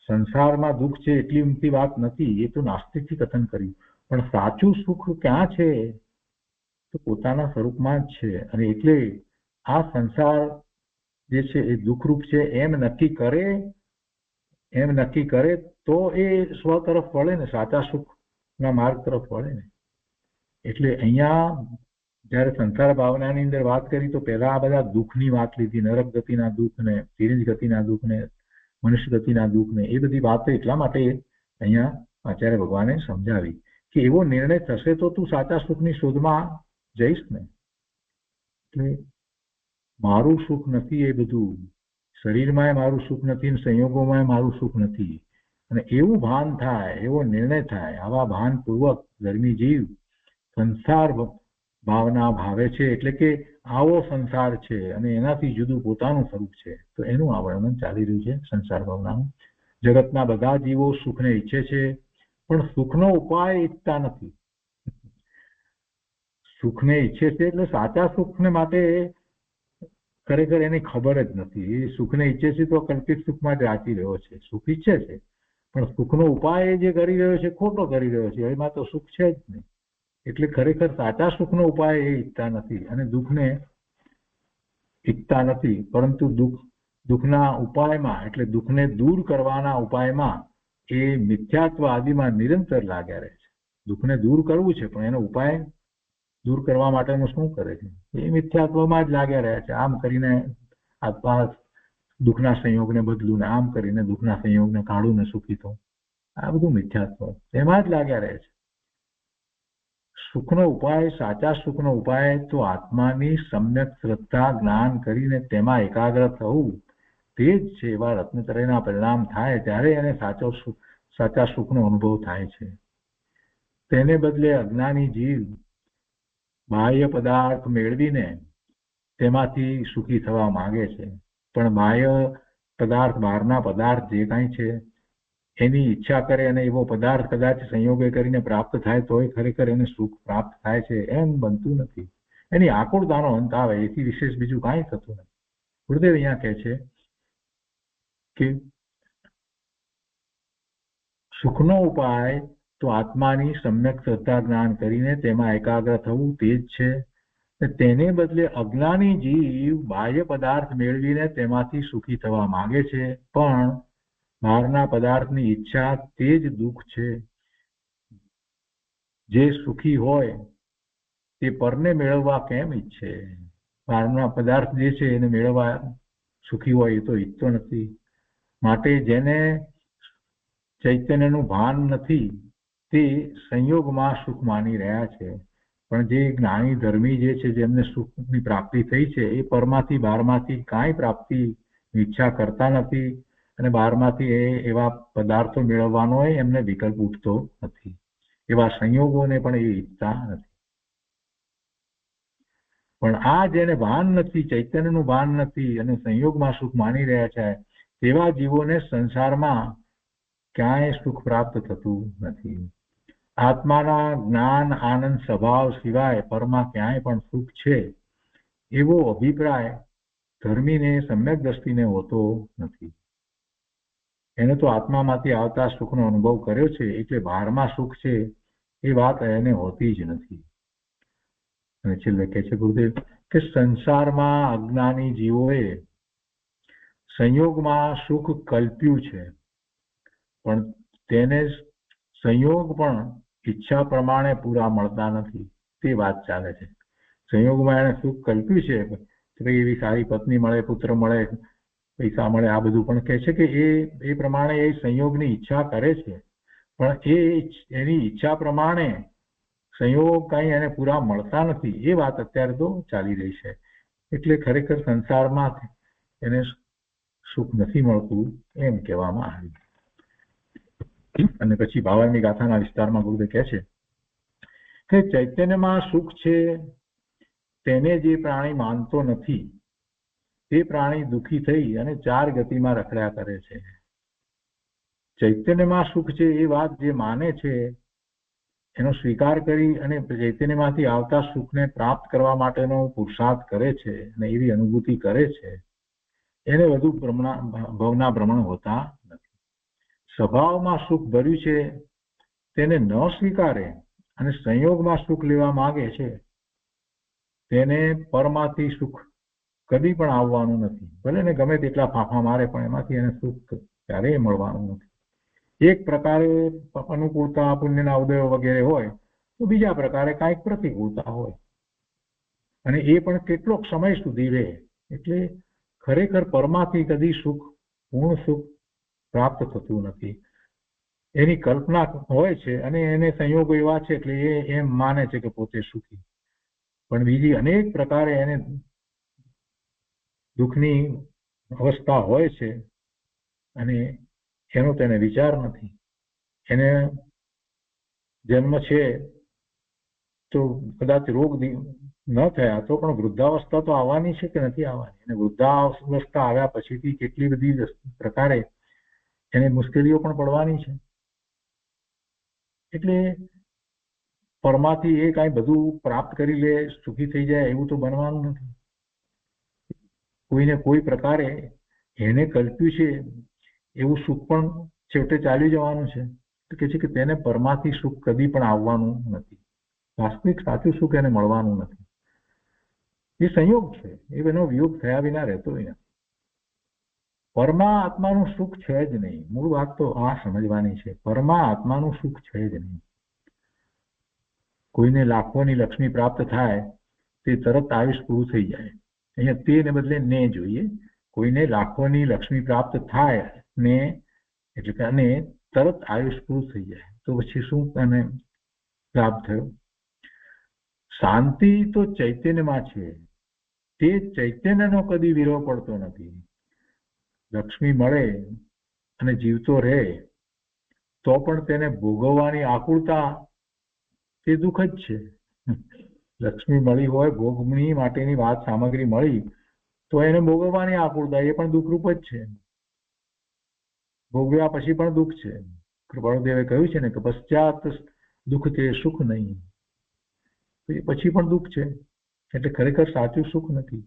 સંસારમાં દુઃખ છે એટલી ઊંચી વાત નથી, એ તો નાસ્તિકથી કથન કર્યું. પણ સાચું સુખ ક્યાં છે? તો પોતાના સ્વરૂપમાં જ છે. અને એટલે આ સંસાર જે છે એ દુઃખરૂપ છે એમ નક્કી કરે તો એ સ્વ તરફ વળે ને, સાચા સુખના માર્ગ તરફ વળે ને. એટલે અહીંયા જયારે સંસાર ભાવનાની અંદર વાત કરી તો પહેલા આ બધા દુઃખની વાત લીધી, નરક ગતિના દુઃખ ને, તિરંજ ગતિના દુઃખ ને, મનુષ્ય ગતિના દુઃખ ને, એ બધી વાતો એટલા માટે અહીંયા આચાર્ય ભગવાને સમજાવી કે એવો નિર્ણય થશે તો તું સાચા સુખની શોધમાં જઈશ ને. એટલે મારું સુખ નથી એ બધું, શરીરમાં મારું સુખ નથી, સંયોગોમાં મારું સુખ નથી. અને એવું ભાન થાય, એવો નિર્ણય થાય, આવા ભાનપૂર્વક ધર્મી જીવ સંસાર ભાવના ભાવે છે, એટલે કે આવો સંસાર છે અને એનાથી જુદું પોતાનું સ્વરૂપ છે. તો એનું આ વર્ણન ચાલી રહ્યું છે સંસાર ભાવનાનું. જગતના બધા જીવો સુખને ઈચ્છે છે, પણ સુખનો ઉપાય ઈચ્છતા નથી. સુખને ઈચ્છે છે એટલે સાચા સુખને માટે ખરેખર એની ખબર જ નથી. એ સુખને ઈચ્છે છે તો કલ્પિત સુખમાં જ રાચી રહ્યો છે. સુખ ઈચ્છે છે પણ સુખનો ઉપાય જે કરી રહ્યો છે ખોટો કરી રહ્યો છે, એમાં તો સુખ છે જ નહીં. એટલે ખરેખર સાચા સુખનો ઉપાય એ ઈચ્છતા નથી, અને દુઃખને ઈચ્છતા નથી, પરંતુ દુઃખના ઉપાયમાં, એટલે દુઃખને દૂર કરવાના ઉપાયમાં એ મિથ્યાત્વ આદિમાં નિરંતર લાગ્યા રહે છે. દુઃખને દૂર કરવું છે પણ એનો ઉપાય દૂર કરવા માટેનું શું કરે છે? એ મિથ્યાત્વમાં જ લાગ્યા રહ્યા છે. આમ કરીને આત્મા દુઃખના સંયોગને બદલું ને, આમ કરીને દુઃખના સંયોગને કાઢું ને સુખી થવું, આ બધું મિથ્યાત્વ એમાં જ લાગ્યા રહે છે. સુખનો ઉપાય, સાચા સુખનો ઉપાય તો આત્માની સમ્યક શ્રદ્ધા જ્ઞાન કરીને તેમાં એકાગ્ર થવું તે જ છે. એવા રત્નત્રયના પરિણામ થાય ત્યારે એને સાચા સુખનો અનુભવ થાય છે. તેને બદલે અજ્ઞાની જીવ બાહ્ય પદાર્થ મેળવીને તેમાંથી સુખી થવા માંગે છે, પણ બાહ્ય પદાર્થ, બહારના પદાર્થ જે કાંઈ છે એની ઈચ્છા કરે અને એવો પદાર્થ કદાચ સંયોગે કરીને પ્રાપ્ત થાય તોય ખરેખર એને સુખ પ્રાપ્ત થાય છે એમ બનતું નથી. એની આકુળતાનો અંત આવે, એથી વિશેષ બીજું કાંઈ થતું નથી. ગુરુદેવ અહીંયા કહે છે કે સુખનો ઉપાય તો આત્માની સમ્યક શ્રદ્ધા જ્ઞાન કરીને તેમાં એકાગ્ર થવું તે જ છે. તેને બદલે અજ્ઞાની જીવ બાહ્ય પદાર્થ મેળવીને તેમાંથી સુખી થવા માંગે છે, પણ બહારના પદાર્થની ઈચ્છા તે જ દુઃખ છે. જે સુખી હોય તે પરને મેળવવા કેમ ઈચ્છે? બહારના પદાર્થ જે છે એને મેળવવા સુખી હોય એ તો ઈચ્છતો નથી. માટે જેને ચૈતન્યનું ભાન નથી તે સંયોગમાં સુખ માની રહ્યા છે, પણ જે જ્ઞાની ધર્મી જે છે, જેમને સુખની પ્રાપ્તિ થઈ છે, એ પરમાંથી બહારમાંથી કાંઈ પ્રાપ્તિ ઈચ્છા કરતા નથી, અને બહારમાંથી એવા પદાર્થો મેળવવાનો એમને વિકલ્પ ઉઠતો નથી. એવા સંયોગોને પણ એ ઈચ્છતા નથી. પણ આ જેને ભાન નથી, ચૈતન્યનું ભાન નથી અને સંયોગમાં સુખ માની રહ્યા છે, તેવા જીવોને સંસારમાં ક્યાંય સુખ પ્રાપ્ત થતું નથી. આત્માના જ્ઞાન આનંદ સ્વભાવ સિવાય પરમાં ક્યાંય પણ સુખ છે એવો અભિપ્રાય ધર્મીને સમ્યક દ્રષ્ટિને હોતો નથી. એને તો આત્મામાંથી આવતા સુખનો અનુભવ કર્યો છે એટલે બહારમાં સુખ છે એ વાત એને હોતી જ નથી. અને છેલ્લે કહે છે ગુરુદેવ કે સંસારમાં અજ્ઞાની જીવોએ સંયોગમાં સુખ કલ્પ્યું છે, પણ તેને સંયોગ પણ ઈચ્છા પ્રમાણે પૂરા મળતા નથી. તે વાત ચાલે છે. સંયોગમાં એને સુખ કલ્પ્યું છે કે ભાઈ એવી સારી પત્ની મળે, પુત્ર મળે, પૈસા મળે, આ બધું, પણ કહે છે કે એ પ્રમાણે એ સંયોગની ઈચ્છા કરે છે, પણ એની ઈચ્છા પ્રમાણે સંયોગ કઈ એને પૂરા મળતા નથી. એ વાત અત્યારે તો ચાલી રહી છે. એટલે ખરેખર સંસારમાં એને સુખ નથી મળતું એમ કહેવામાં આવ્યું. અને પછી ભાવાની ગાથાના વિસ્તારમાં ગુરુદેવ કહે છે કે ચૈતન્યમાં સુખ છે તેને જે પ્રાણી માનતો નથી તે પ્રાણી દુઃખી થઈ અને 4 ગતિમાં રખડ્યા કરે છે. ચૈતન્યમાં સુખ છે એ વાત જે માને છે, એનો સ્વીકાર કરી અને ચૈતન્યમાંથી આવતા સુખને પ્રાપ્ત કરવા માટેનો પુરુષાર્થ કરે છે અને એવી અનુભૂતિ કરે છે, એને વધુ ભવના ભ્રમણ હોતા નથી. સ્વભાવમાં સુખ ભર્યું છે તેને ન સ્વીકારે અને સંયોગમાં સુખ લેવા માંગે છે તેને પરમાંથી સુખ કદી પણ આવવાનું નથી. ભલે ને ગમે તેટલા ફાંફા મારે પણ એમાંથી એને સુખ ક્યારેય મળવાનું નથી. એક પ્રકારે અનુકૂળતા, પુણ્યના ઉદયો વગેરે હોય તો બીજા પ્રકારે કાંઈક પ્રતિકૂળતા હોય, અને એ પણ કેટલોક સમય સુધી રહે. એટલે ખરેખર પરમાંથી કદી સુખ, પૂર્ણ સુખ પ્રાપ્ત થતું નથી. એની કલ્પના હોય છે અને એને સંયોગો એવા છે એટલે એ એમ માને છે કે પોતે સુખી, પણ બીજી અનેક પ્રકારે એને દુઃખની અવસ્થા હોય છે અને એનો તેને વિચાર નથી. એને જન્મ છે તો કદાચ રોગ ન થયા તો પણ વૃદ્ધાવસ્થા તો આવવાની છે કે નથી આવવાની, અને વૃદ્ધાવસ્થા આવ્યા પછીથી કેટલી બધી પ્રકારે એને મુશ્કેલીઓ પણ પડવાની છે. એટલે પરમાંથી એ કાંઈ બધું પ્રાપ્ત કરી લે, સુખી થઈ જાય એવું તો બનવાનું નથી. કોઈને કોઈ પ્રકારે એને કલ્પ્યું છે એવું સુખ પણ છેવટે ચાલી જવાનું છે. તો કે છે કે તેને પરમાંથી સુખ કદી પણ આવવાનું નથી. વાસ્તવિક સાચું સુખ એને મળવાનું નથી. એ સંયોગ છે, એનો વિયોગ થયા વિના રહેતો નથી. પરમા આત્માનું સુખ છે જ નહીં. મૂળ વાત તો આ સમજવાની છે. પરમા આત્માનું સુખ છે જ નહીં. કોઈને લાખોની લક્ષ્મી પ્રાપ્ત થાય તે તરત આયુષ પૂરું થઈ જાય. અહીંયા તેને બદલે ને જોઈએ. કોઈને લાખોની લક્ષ્મી પ્રાપ્ત થાય ને એટલે કે અને તરત આયુષ પૂરું થઈ જાય તો પછી શું એને લાભ થયો? શાંતિ તો ચૈતન્યમાં છે. તે ચૈતન્યનો કદી વિરોહ પડતો નથી. લક્ષ્મી મળે અને જીવતો રહે તો પણ તેને ભોગવવાની આકુળતા તે દુઃખ જ છે. લક્ષ્મી મળી હોય, ભોગવણી માટેની વાત સામગ્રી મળી તો એને ભોગવવાની આકુળતા, એ પણ દુઃખરૂપ જ છે. ભોગવ્યા પછી પણ દુઃખ છે. કૃપાળુદેવે કહ્યું છે ને કે પશ્ચાત દુઃખ તે સુખ નહીં, પછી પણ દુઃખ છે. એટલે ખરેખર સાચું સુખ નથી.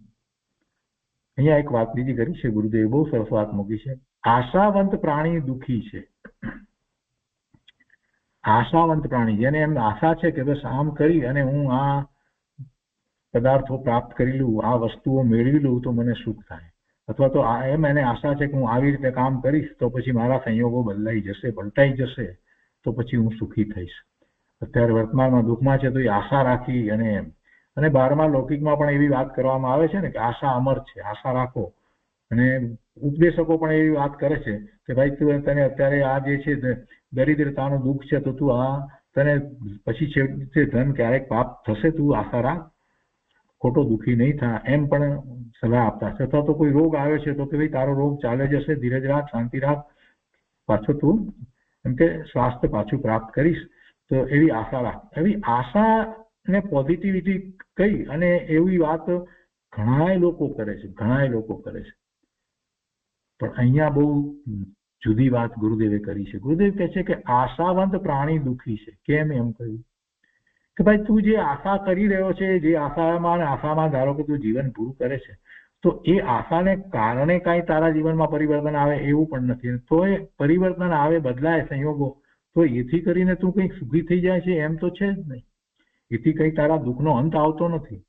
અહીંયા એક વાત બીજી કરી છે ગુરુદેવે, બહુ સરસ વાત મૂકી છે. આશાવંત પ્રાણી દુઃખી છે. આશાવંત પ્રાણી, જેને એમ આશા છે કે બસ આમ કરી અને હું આ પદાર્થો પ્રાપ્ત કરી લઉં, આ વસ્તુઓ મેળવી લઉં તો મને સુખ થાય, અથવા તો એમ એને આશા છે કે હું આવી રીતે કામ કરીશ તો પછી મારા સંયોગો બદલાઈ જશે, પલટાઈ જશે તો પછી હું સુખી થઈશ. અત્યારે વર્તમાનમાં દુઃખમાં છે તો એ આશા રાખી અને 12મા લૌકિકમાં પણ એવી વાત કરવામાં આવે છે ને કે આશા અમર છે, આશા રાખો. અને ઉપદેશકો પણ એવી વાત કરે છે કે ભાઈ તું તને અત્યારે આ જે છે દરિદ્રતાનું દુઃખ છે તો તું આ તને પછી છેવટે ધન ક્યારેક પ્રાપ્ત થશે, તું આશા રાખ, ખોટો દુઃખી નહીં થા, એમ પણ સલાહ આપતા છે. અથવા તો કોઈ રોગ આવે છે તો કે ભાઈ તારો રોગ ચાલે જશે, ધીરજ રાખ, શાંતિ રાખ, પાછો તું એમ કે સ્વાસ્થ્ય પાછું પ્રાપ્ત કરીશ, તો એવી આશા રાખ. એવી આશા ને પોઝિટિવિટી કહી અને એવી વાત ઘણાય લોકો કરે છે પણ અહીંયા બહુ જુદી વાત ગુરુદેવે કરી છે. ગુરુદેવ કહે છે કે આશાવંત પ્રાણી દુઃખી છે. કેમ એમ કહ્યું કે ભાઈ તું જે આશા કરી રહ્યો છે, જે આશામાં ધારો કે તું જીવન પૂરું કરે છે, તો એ આશાને કારણે કાંઈ તારા જીવનમાં પરિવર્તન આવે એવું પણ નથી. તો એ પરિવર્તન આવે, બદલાય સંયોગો, તો એથી કરીને તું કંઈક સુખી થઈ જાય છે એમ તો છે જ નહીં. એથી કંઈ તારા દુઃખનો અંત આવતો નથી.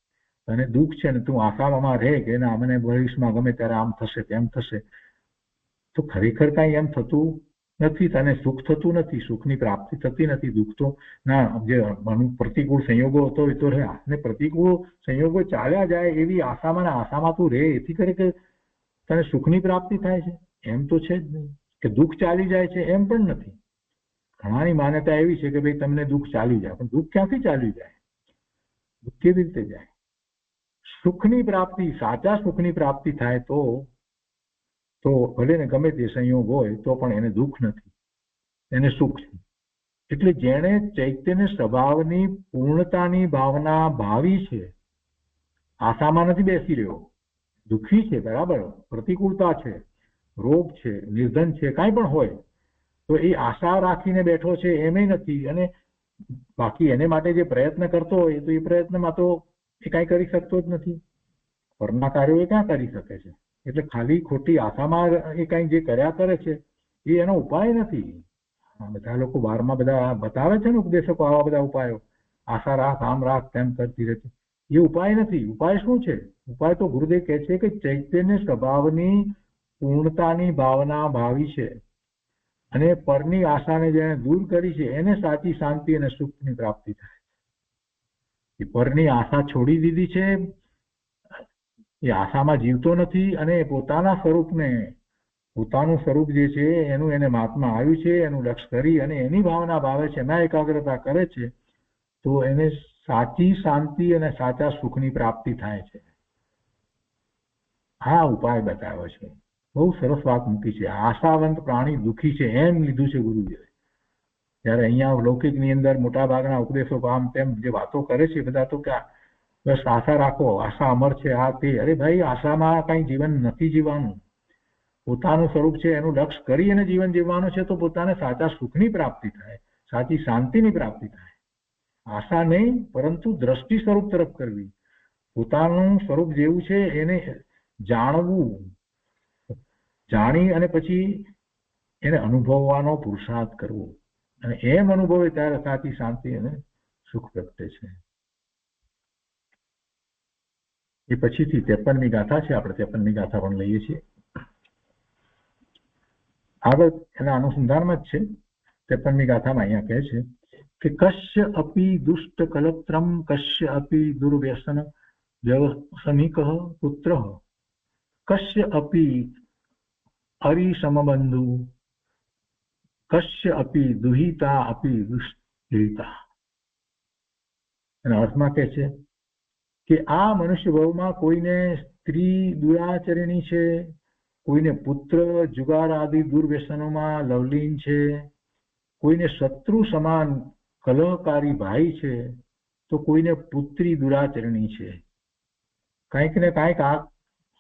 અને દુઃખ છે ને તું આશામાં રહે કે ના મને ભવિષ્યમાં ગમે ત્યારે આમ થશે તેમ થશે, તો ખરેખર કાંઈ એમ થતું નથી. તને સુખ થતું નથી, સુખની પ્રાપ્તિ થતી નથી. દુઃખ તો ના જે પ્રતિકૂળ સંયોગો હતો એ તો રહ્યા, ને પ્રતિકૂળ સંયોગો ચાલ્યા જાય એવી આશામાં તું રહે, એથી કરે કે તને સુખની પ્રાપ્તિ થાય છે એમ તો છે જ નહીં. કે દુઃખ ચાલી જાય છે એમ પણ નથી. ઘણાની માન્યતા એવી છે કે ભાઈ તમને દુઃખ ચાલી જાય, પણ દુઃખ ક્યાંથી ચાલી જાય? દુઃખ કેવી રીતે જાય? સુખની પ્રાપ્તિ, સાચા સુખની પ્રાપ્તિ થાય તો ભલે ને ગમે તે સંયોગ હોય તો પણ એને દુઃખ નથી, એને સુખ છે. એટલે જેણે ચૈતન્ય સ્વભાવની પૂર્ણતાની ભાવના ભાવી છે, આશામાં નથી બેસી રહ્યો, દુઃખી છે બરાબર, પ્રતિકૂળતા છે, રોગ છે, નિર્ધન છે, કાંઈ પણ હોય, તો એ આશા રાખીને બેઠો છે એમેય નથી. અને બાકી એને માટે જે પ્રયત્ન કરતો હોય તો એ પ્રયત્નમાં તો એ કાંઈ કરી શકતો જ નથી. પરના કાર્યો એ ક્યાં કરી શકે છે? એટલે ખાલી ખોટી આશામાં એ કાંઈ જે કર્યા કરે છે એ એનો ઉપાય નથી. બધા લોકો બહારમાં બધા બતાવે છે ને ઉપદેશકો આવા બધા ઉપાયો, આશા રાખ, આમ રાખ, તેમ કરતી રહેતી, એ ઉપાય નથી. ઉપાય શું છે? ઉપાય તો ગુરુદેવ કહે છે કે ચૈતન્ય સ્વભાવની પૂર્ણતાની ભાવના ભાવી છે અને પરની આશાને જેને દૂર કરી છે એને સાચી શાંતિ અને સુખની પ્રાપ્તિ થાય. એ પરની આશા છોડી દીધી છે, એ આશામાં જીવતો નથી અને પોતાના સ્વરૂપને, પોતાનું સ્વરૂપ જે છે એનું એને મહાત્મા આવ્યું છે, એનું લક્ષ્ય કરી અને એની ભાવના ભાવે છે, એમાં એકાગ્રતા કરે છે, તો એને સાચી શાંતિ અને સાચા સુખની પ્રાપ્તિ થાય છે. આ ઉપાય બતાવ્યો છે. બહુ સરસ વાત મૂકી છે. આશાવંત પ્રાણી દુઃખી છે એમ લીધું છે ગુરુજીએ. જ્યારે અહીંયા લૌકિકની અંદર મોટા ભાગના ઉપદેશો આમ તેમ જે વાતો કરે છે બધા, તો કે બસ આશા રાખો, આશા અમર છે, આ તે. અરે ભાઈ, આશામાં કઈ જીવન નથી જીવવાનું. પોતાનું સ્વરૂપ છે એનું લક્ષ્ય કરી અને જીવન જીવવાનું છે, તો પોતાને સાચા સુખની પ્રાપ્તિ થાય, સાચી શાંતિની પ્રાપ્તિ થાય. આશા નહીં, પરંતુ દ્રષ્ટિ સ્વરૂપ તરફ કરવી. પોતાનું સ્વરૂપ જેવું છે એને જાણવું, જાણી અને પછી એને અનુભવવાનો પુરુષાર્થ કરવો, અને એમ અનુભવે ત્યારે સાચી શાંતિ અને સુખ પ્રગટે છે. એ પછીથી 53મી ગાથા છે, આપણે 53મી ગાથા પણ લઈએ છીએ. આગળ એના અનુસંધાનમાં જ છે. 53મી ગાથામાં અહીંયા કહે છે કે કશ્ય અપી દુષ્ટ કલત્રમ કશ્ય અપી દુર્વ્યસન વ્યવસનિક પુત્ર કશ્ય અપી હરિસમબંધુ કશ્ય અપી દુહિતા અપી દુષ્ટિતા. એના અર્થમાં કહે છે કે આ મનુષ્ય ભાવમાં કોઈને સ્ત્રી દુરાચરણી છે, કોઈને પુત્ર જુગાર આદિ દુર્વ્યસનોમાં લવલીન છે, કોઈને શત્રુ સમાન કલહકારી ભાઈ છે, તો કોઈને પુત્રી દુરાચરણી છે. કાંઈક ને કાંઈક આ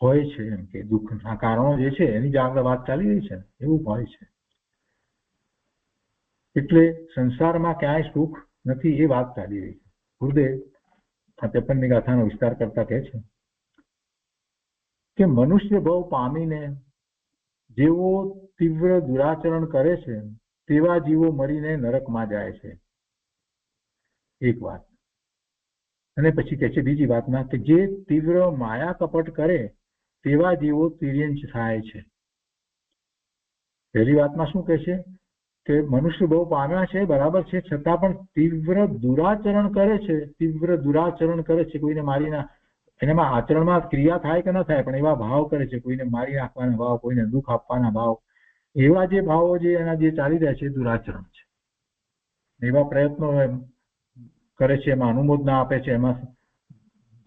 હોય છે. એમ કે દુઃખના કારણો જે છે એની જ આગળ વાત ચાલી રહી છે, એવું હોય છે. એટલે સંસારમાં ક્યાંય સુખ નથી એ વાત ચાલી રહી છે. ગુરુદેવ આ 53મી ગાથાનો વિસ્તાર કરતા કહે છે કે મનુષ્ય ભાવ પામીને જેવો તીવ્ર દુરાચરણ કરે છે તેવા જીવો મરીને નરકમાં જાય છે. એક વાત. અને પછી કહે છે બીજી વાતમાં કે જે તીવ્ર માયા કપટ કરે તેવા જીવો તિર્યંચ થાય છે. પહેલી વાતમાં શું કહે છે કે મનુષ્ય બહુ પામ્યા છે, બરાબર છે, છતાં પણ તીવ્ર દુરાચરણ કરે છે, તીવ્ર દુરાચરણ કરે છે. કોઈને મારી એનામાં આચરણમાં ક્રિયા થાય કે ન થાય, પણ એવા ભાવ કરે છે, કોઈને મારી નાખવાના ભાવ, કોઈને દુઃખ આપવાના ભાવ, એવા જે ભાવો જે એના જે ચાલી રહ્યા છે દુરાચરણ છે. એવા પ્રયત્નો કરે છે, એમાં અનુમોદના આપે છે, એમાં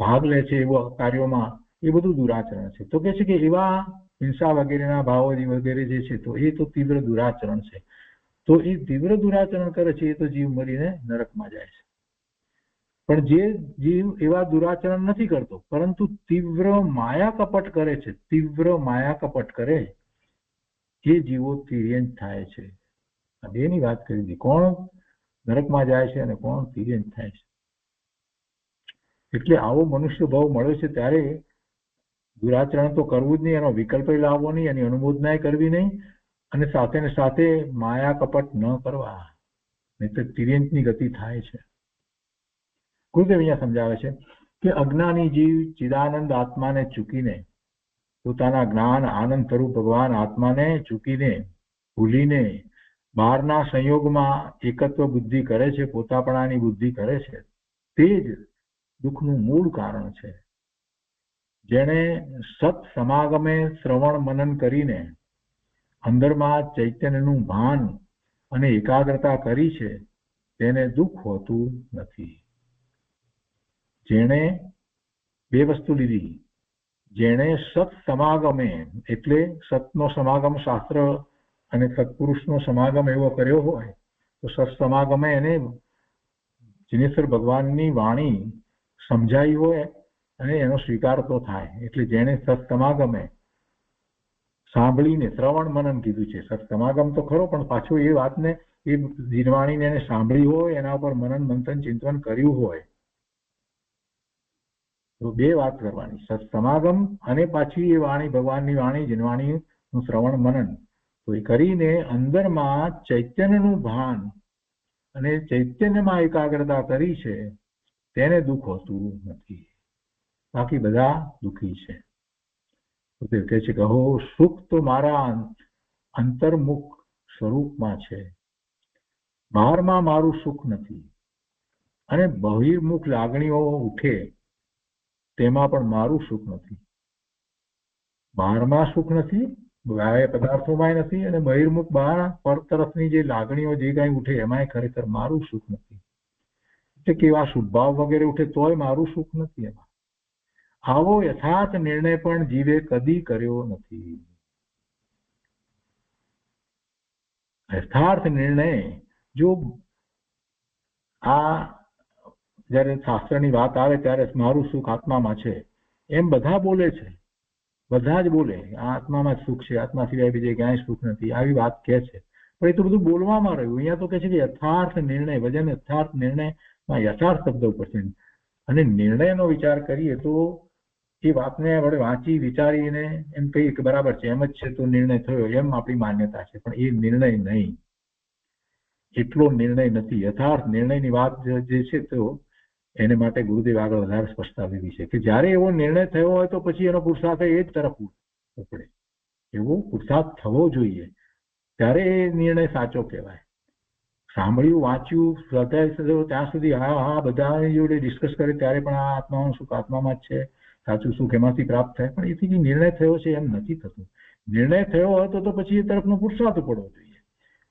ભાગ લે છે એવા કાર્યોમાં, એ બધું દુરાચરણ છે. તો કે છે કે એવા હિંસા વગેરેના ભાવો વગેરે જે છે તો એ તો તીવ્ર દુરાચરણ છે. તો એ તીવ્ર દુરાચરણ કરે છે એ તો જીવ મરીને નરકમાં જાય છે. પણ જે જીવ એવા દુરાચરણ નથી કરતો, પરંતુ તીવ્ર માયા કપટ કરે છે, તીવ્ર માયા કપટ કરે, એ જીવો તિર્યંત થાય છે. આ બેની વાત કરી હતી, કોણ નરકમાં જાય છે અને કોણ તિર્યંત થાય છે. એટલે આવો મનુષ્ય ભાવ મળે છે ત્યારે દુરાચરણ તો કરવું જ નહીં, એનો વિકલ્પ લાવવો નહીં, એની અનુમોદના કરવી નહીં, અને સાથે ને સાથે માયા કપટ ન કરવા, નહીં તો તિર્યંતની ગતિ થાય છે. ગુરુદેવ અહીંયા સમજાવે છે કે અજ્ઞાની જીવ ચિદાનંદ આત્માને ચૂકીને, પોતાના જ્ઞાન આનંદ સ્વરૂપ ભગવાન આત્માને ચૂકીને, ભૂલીને બહારના સંયોગમાં એકત્વ બુદ્ધિ કરે છે, પોતાપણાની બુદ્ધિ કરે છે, તે જ દુઃખનું મૂળ કારણ છે. જેણે સત સમાગમે શ્રવણ મનન કરીને અંદરમાં ચૈતન્યનું ભાન અને એકાગ્રતા કરી છે, તેને દુઃખ હોતું નથી. જેણે બે વસ્તુ લીધી, જેણે સત સમાગમે એટલે સતનો સમાગમ શાસ્ત્ર અને સત્પુરુષનો સમાગમ એવો કર્યો હોય તો સત સમાગમે એને જિનેશ્વર ભગવાનની વાણી સમજાઈ હોય અને એનો સ્વીકાર તો થાય. એટલે જેણે સત સમાગમે સાંભળીને, શ્રવણ મનન કીધું છે, સત સમાગમ તો ખરો, પણ પાછું એ વાતને, એ જીનવાણીને એને સાંભળી હોય, એના ઉપર મનન મંથન ચિંતન કર્યું હોય, તો બે વાત કરવાની, સત સમાગમ અને પાછી એ વાણી, ભગવાનની વાણી, જીનવાણીનું શ્રવણ મનન, તો એ કરીને અંદરમાં ચૈતન્યનું ભાન અને ચૈતન્યમાં એકાગ્રતા કરી છે, તેને દુઃખ હોતું નથી. બાકી બધા દુઃખી છે. તો તે કહે છે કે હો, સુખ તો મારા અંતર્મુખ સ્વરૂપમાં છે, બહારમાં મારું સુખ નથી, અને બહિર્મુખ લાગણીઓ ઉઠે તેમાં પણ મારું સુખ નથી. બહારમાં સુખ નથી, બાહ્ય પદાર્થોમાં નથી, અને બહિર્મુખ બહાર પર તરફની જે લાગણીઓ જે કાંઈ ઉઠે એમાંય ખરેખર મારું સુખ નથી. એટલે કેવા શુભભાવ વગેરે ઉઠે તોય મારું સુખ નથી એમાં. આવો યથાર્થ નિર્ણય પણ જીવે કદી કર્યો નથી. યથાર્થ નિર્ણય જો આ જયારે શાસ્ત્રની વાત આવે ત્યારે મારું સુખ આત્મામાં છે એમ બધા બોલે છે, બધા જ બોલે આ આત્મામાં જ સુખ છે, આત્મા સિવાય બીજે ક્યાંય સુખ નથી, આવી વાત કહે છે. પણ એ તો બધું બોલવામાં રહ્યું. અહીંયા તો કહે છે કે યથાર્થ નિર્ણય, વજન યથાર્થ નિર્ણયમાં યથાર્થ શબ્દ ઉપર છે, અને નિર્ણયનો વિચાર કરીએ તો એ વાતને આપણે વાંચી વિચારીને એમ કહીએ કે બરાબર છે, એમ જ છે તો નિર્ણય થયો, એમ આપણી માન્યતા છે. પણ એ નિર્ણય નહીં, એટલો નિર્ણય નથી. યથાર્થ નિર્ણયની વાત જે છે તો એને માટે ગુરુદેવ આગળ વધારે સ્પષ્ટતા દીધી છે કે જ્યારે એવો નિર્ણય થયો હોય તો પછી એનો પુરુષાર્થ એ જ તરફ ઉપડે. એવો પુરુષાર્થ થવો જોઈએ, ત્યારે એ નિર્ણય સાચો કહેવાય. સાંભળ્યું, વાંચ્યું, સ્વાધ્યાય ત્યાં સુધી હા બધા જોડે ડિસ્કસ કરે ત્યારે પણ આ આત્માનું સુખ આત્મામાં જ છે, સાચું સુખ એમાંથી પ્રાપ્ત થાય. પણ એથી જે નિર્ણય થયો છે એમ નથી થતું. નિર્ણય થયો હોય તો પછી એ તરફનો પુરુષાર્થ પડવો જોઈએ.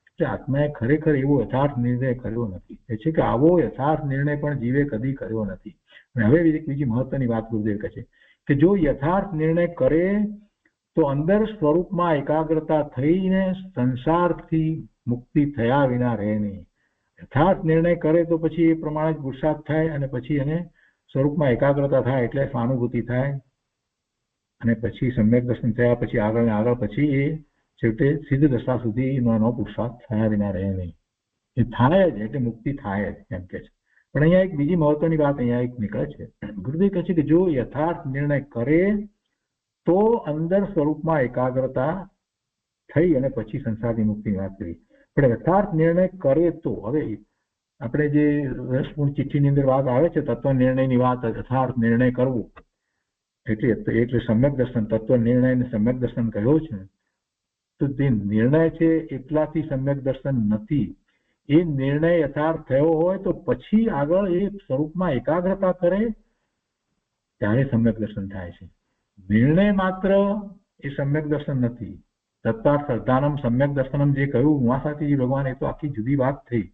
એટલે આત્માએ ખરેખર એવો યથાર્થ નિર્ણય કર્યો નથી. એ છે કે આવો યથાર્થ નિર્ણય પણ જીવે કદી કર્યો નથી. અને હવે બીજી મહત્વની વાત ગુરુદેવ કહે છે કે જો યથાર્થ નિર્ણય કરે તો અંદર સ્વરૂપમાં એકાગ્રતા થઈને સંસારથી મુક્તિ થયા વિના રહે નહીં. યથાર્થ નિર્ણય કરે તો પછી એ પ્રમાણે જ પુરુષાર્થ થાય, અને પછી એને સ્વરૂપમાં એકાગ્રતા થાય એટલે સહાનુભૂતિ થાય, અને પછી સમ્યક દર્શન થયા પછી આગળ ને આગળ પછી એ છેવટે સિદ્ધ દશા સુધી એનો પુરુષાર્થ થયા વિના રહે નહીં. એ થાય જ એટલે મુક્તિ થાય જ એમ કે છે. પણ અહીંયા એક બીજી મહત્વની વાત અહીંયા એક નીકળે છે. ગુરુદેવ કહે છે કે જો યથાર્થ નિર્ણય કરે તો અંદર સ્વરૂપમાં એકાગ્રતા થઈ અને પછી સંસારની મુક્તિની વાત કરી. પણ યથાર્થ નિર્ણય કરે તો, હવે આપણે જે રસપૂર્ણ ચિઠ્ઠીની અંદર વાત આવે છે તત્વ નિર્ણયની વાત, યથાર્થ નિર્ણય કરવો એટલે સમ્યક દર્શન, તત્વ નિર્ણય ને સમ્યક દર્શન કહ્યો છે. તો જે નિર્ણય છે એટલાથી સમ્યક દર્શન નથી. એ નિર્ણય યથાર્થ થયો હોય તો પછી આગળ એ સ્વરૂપમાં એકાગ્રતા કરે ત્યારે સમ્યક દર્શન થાય છે. નિર્ણય માત્ર એ સમ્યક દર્શન નથી. તત્વાર્થ શ્રદ્ધાનમ સમ્યક દર્શનમ જે કહ્યું ઉમાસાતીજી ભગવાન, એ તો આખી જુદી વાત થઈ.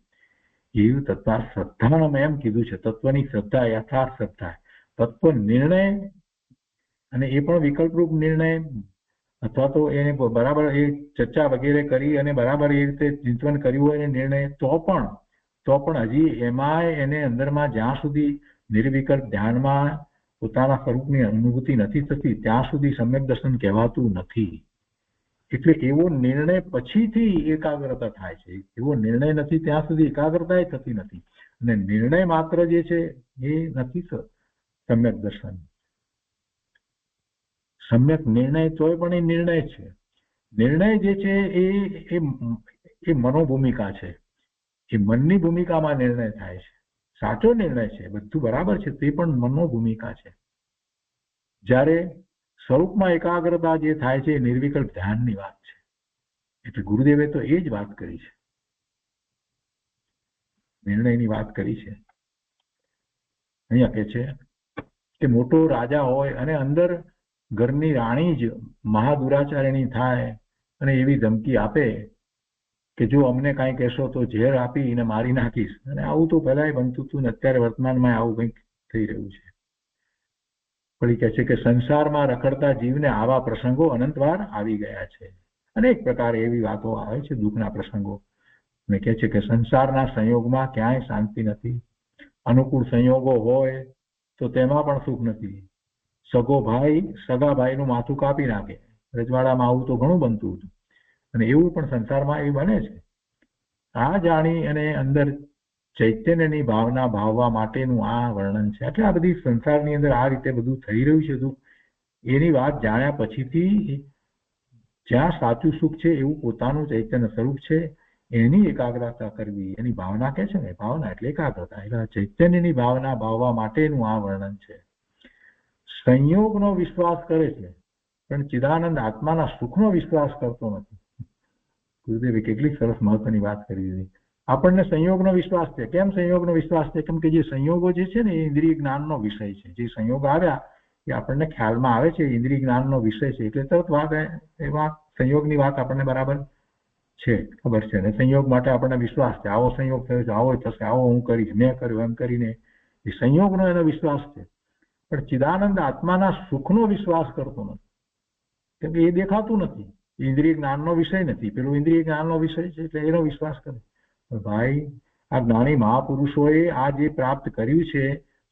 એવું તત્વાર્થ શ્રદ્ધાનમ એમ કીધું છે, તત્વની શ્રદ્ધા, યથાર્થ શ્રદ્ધા. તત્વ નિર્ણય, અને એ પણ વિકલ્પરૂપ નિર્ણય, અથવા તો એને બરાબર એ ચર્ચા વગેરે કરી અને બરાબર એ રીતે ચિંતન કર્યું હોય નિર્ણય, તો પણ હજી એમાંય એને અંદરમાં જ્યાં સુધી નિર્વિકલ્પ ધ્યાનમાં પોતાના સ્વરૂપની અનુભૂતિ નથી થતી ત્યાં સુધી સમ્યક દર્શન કહેવાતું નથી. એટલે એવો નિર્ણય પછીથી એકાગ્રતા થાય છે. એવો નિર્ણય નથી ત્યાં સુધી એકાગ્રતા થતી નથી. અને નિર્ણય માત્ર જે છે એ નથી સમ્યક દર્શન. સમ્યક નિર્ણય તોય પણ એ નિર્ણય છે. નિર્ણય જે છે એ મનોભૂમિકા છે. એ મનની ભૂમિકામાં નિર્ણય થાય છે. સાચો નિર્ણય છે, બધું બરાબર છે, તે પણ મનનો ભૂમિકા છે. જ્યારે સ્વરૂપમાં એકાગ્રતા જે થાય છે એ નિર્વિકલ્પ ધ્યાનની વાત છે. એટલે ગુરુદેવે તો એ જ વાત કરી છે, નિર્ણયની વાત કરી છે. અહીંયા કહે છે કે મોટો રાજા હોય અને અંદર ઘરની રાણી જ મહાદુરાચાર્યની થાય અને એવી ધમકી આપે કે જો અમને કાંઈ કહેશો તો ઝેર આપીને મારી નાખીશ. અને આવું તો પહેલાય બનતું હતું ને અત્યારે વર્તમાનમાં આવું કંઈક થઈ રહ્યું છે. વળી કહે છે કે સંસારમાં રખડતા જીવને આવા પ્રસંગો અનંતવાર આવી ગયા છે. અનેક પ્રકારે એવી વાતો આવે છે, દુઃખના પ્રસંગો. અને કહે છે કે સંસારના સંયોગમાં ક્યાંય શાંતિ નથી. અનુકૂળ સંયોગો હોય તો તેમાં પણ સુખ નથી. સગા ભાઈનું માથું કાપી નાખે. રજવાડામાં આવું તો ઘણું બનતું હતું અને એવું પણ સંસારમાં એ બને છે. આ જાણી અને અંદર ચૈતન્યની ભાવના ભાવવા માટેનું આ વર્ણન છે. એટલે આ બધી સંસારની અંદર આ રીતે બધું થઈ રહ્યું છે દુઃખ, એની વાત જાણ્યા પછીથી જ્યાં સાચું સુખ છે એવું પોતાનું ચૈતન્ય સ્વરૂપ છે એની એકાગ્રતા કરવી, એની ભાવના કહે છે ને, ભાવના એટલે એકાગ્રતા. એટલે ચૈતન્યની ભાવના ભાવવા માટેનું આ વર્ણન છે. સંયોગનો વિશ્વાસ કરે છે પણ ચિદાનંદ આત્માના સુખનો વિશ્વાસ કરતો નથી. ગુરુદેવે કેટલી સરસ મહત્વની વાત કરી દીધી. આપણને સંયોગનો વિશ્વાસ છે. કેમ સંયોગનો વિશ્વાસ છે? કેમ કે જે સંયોગો જે છે ને એ ઇન્દ્રિય જ્ઞાનનો વિષય છે. જે સંયોગ આવ્યા એ આપણને ખ્યાલમાં આવે છે, ઇન્દ્રિય જ્ઞાનનો વિષય છે. એટલે તરત વાત એવા સંયોગની વાત આપણને બરાબર છે, ખબર છે. અને સંયોગ માટે આપણને વિશ્વાસ છે. આવો સંયોગ થયો છે, આવો થશે, આવો હું કરીશ, મેં કર્યું, એમ કરીને એ સંયોગનો એનો વિશ્વાસ છે. પણ ચિદાનંદ આત્માના સુખનો વિશ્વાસ કરતો નથી. કેમ કે એ દેખાતું નથી, ઇન્દ્રિય જ્ઞાનનો વિષય નથી. પેલું ઇન્દ્રિય જ્ઞાનનો વિષય છે એટલે એનો વિશ્વાસ કરે. ભાઈ, આ જ્ઞાની મહાપુરુષોએ આ જે પ્રાપ્ત કર્યું છે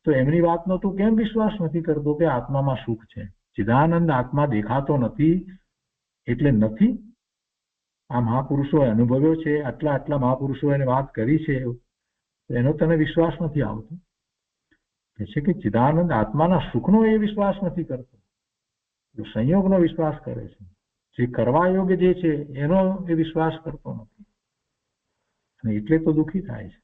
તો એમની વાતનો તું કેમ વિશ્વાસ નથી કરતો કે આત્મામાં સુખ છે? ચિદાનંદ આત્મા દેખાતો નથી એટલે નથી. આ મહાપુરુષોએ અનુભવ્યો છે, આટલા મહાપુરુષોએ એને વાત કરી છે, એનો તને વિશ્વાસ નથી આવતો. કે છે કે ચિદાનંદ આત્માના સુખનો એ વિશ્વાસ નથી કરતો, સંયોગનો વિશ્વાસ કરે છે. જે કરવા યોગ્ય જે છે એનો એ વિશ્વાસ કરતો નથી અને એટલે તો દુઃખી થાય છે.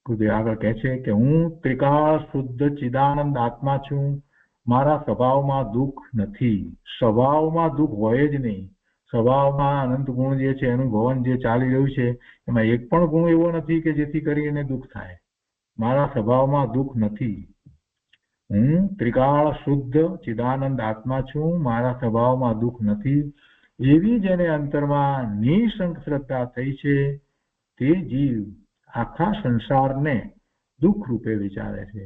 ગુરુદેવ આગળ કહે છે કે હું ત્રિકાળ શુદ્ધ ચિદાનંદ આત્મા છું, મારા સ્વભાવમાં દુઃખ નથી. સ્વભાવમાં દુઃખ હોય જ નહીં. સ્વભાવમાં અનંત ગુણ જે છે એનું ભવન જે ચાલી રહ્યું છે એમાં એક પણ ગુણ એવો નથી કે જેથી કરીને દુઃખ થાય. મારા સ્વભાવમાં દુઃખ નથી. હું ત્રિકાળ શુદ્ધ ચિદાનંદ આત્મા છું, મારા સ્વભાવમાં દુઃખ નથી. એવી જેને અંતરમાં નિઃશંક શ્રદ્ધા થઈ છે તે જીવ આખા સંસારને દુઃખ રૂપે વિચારે છે.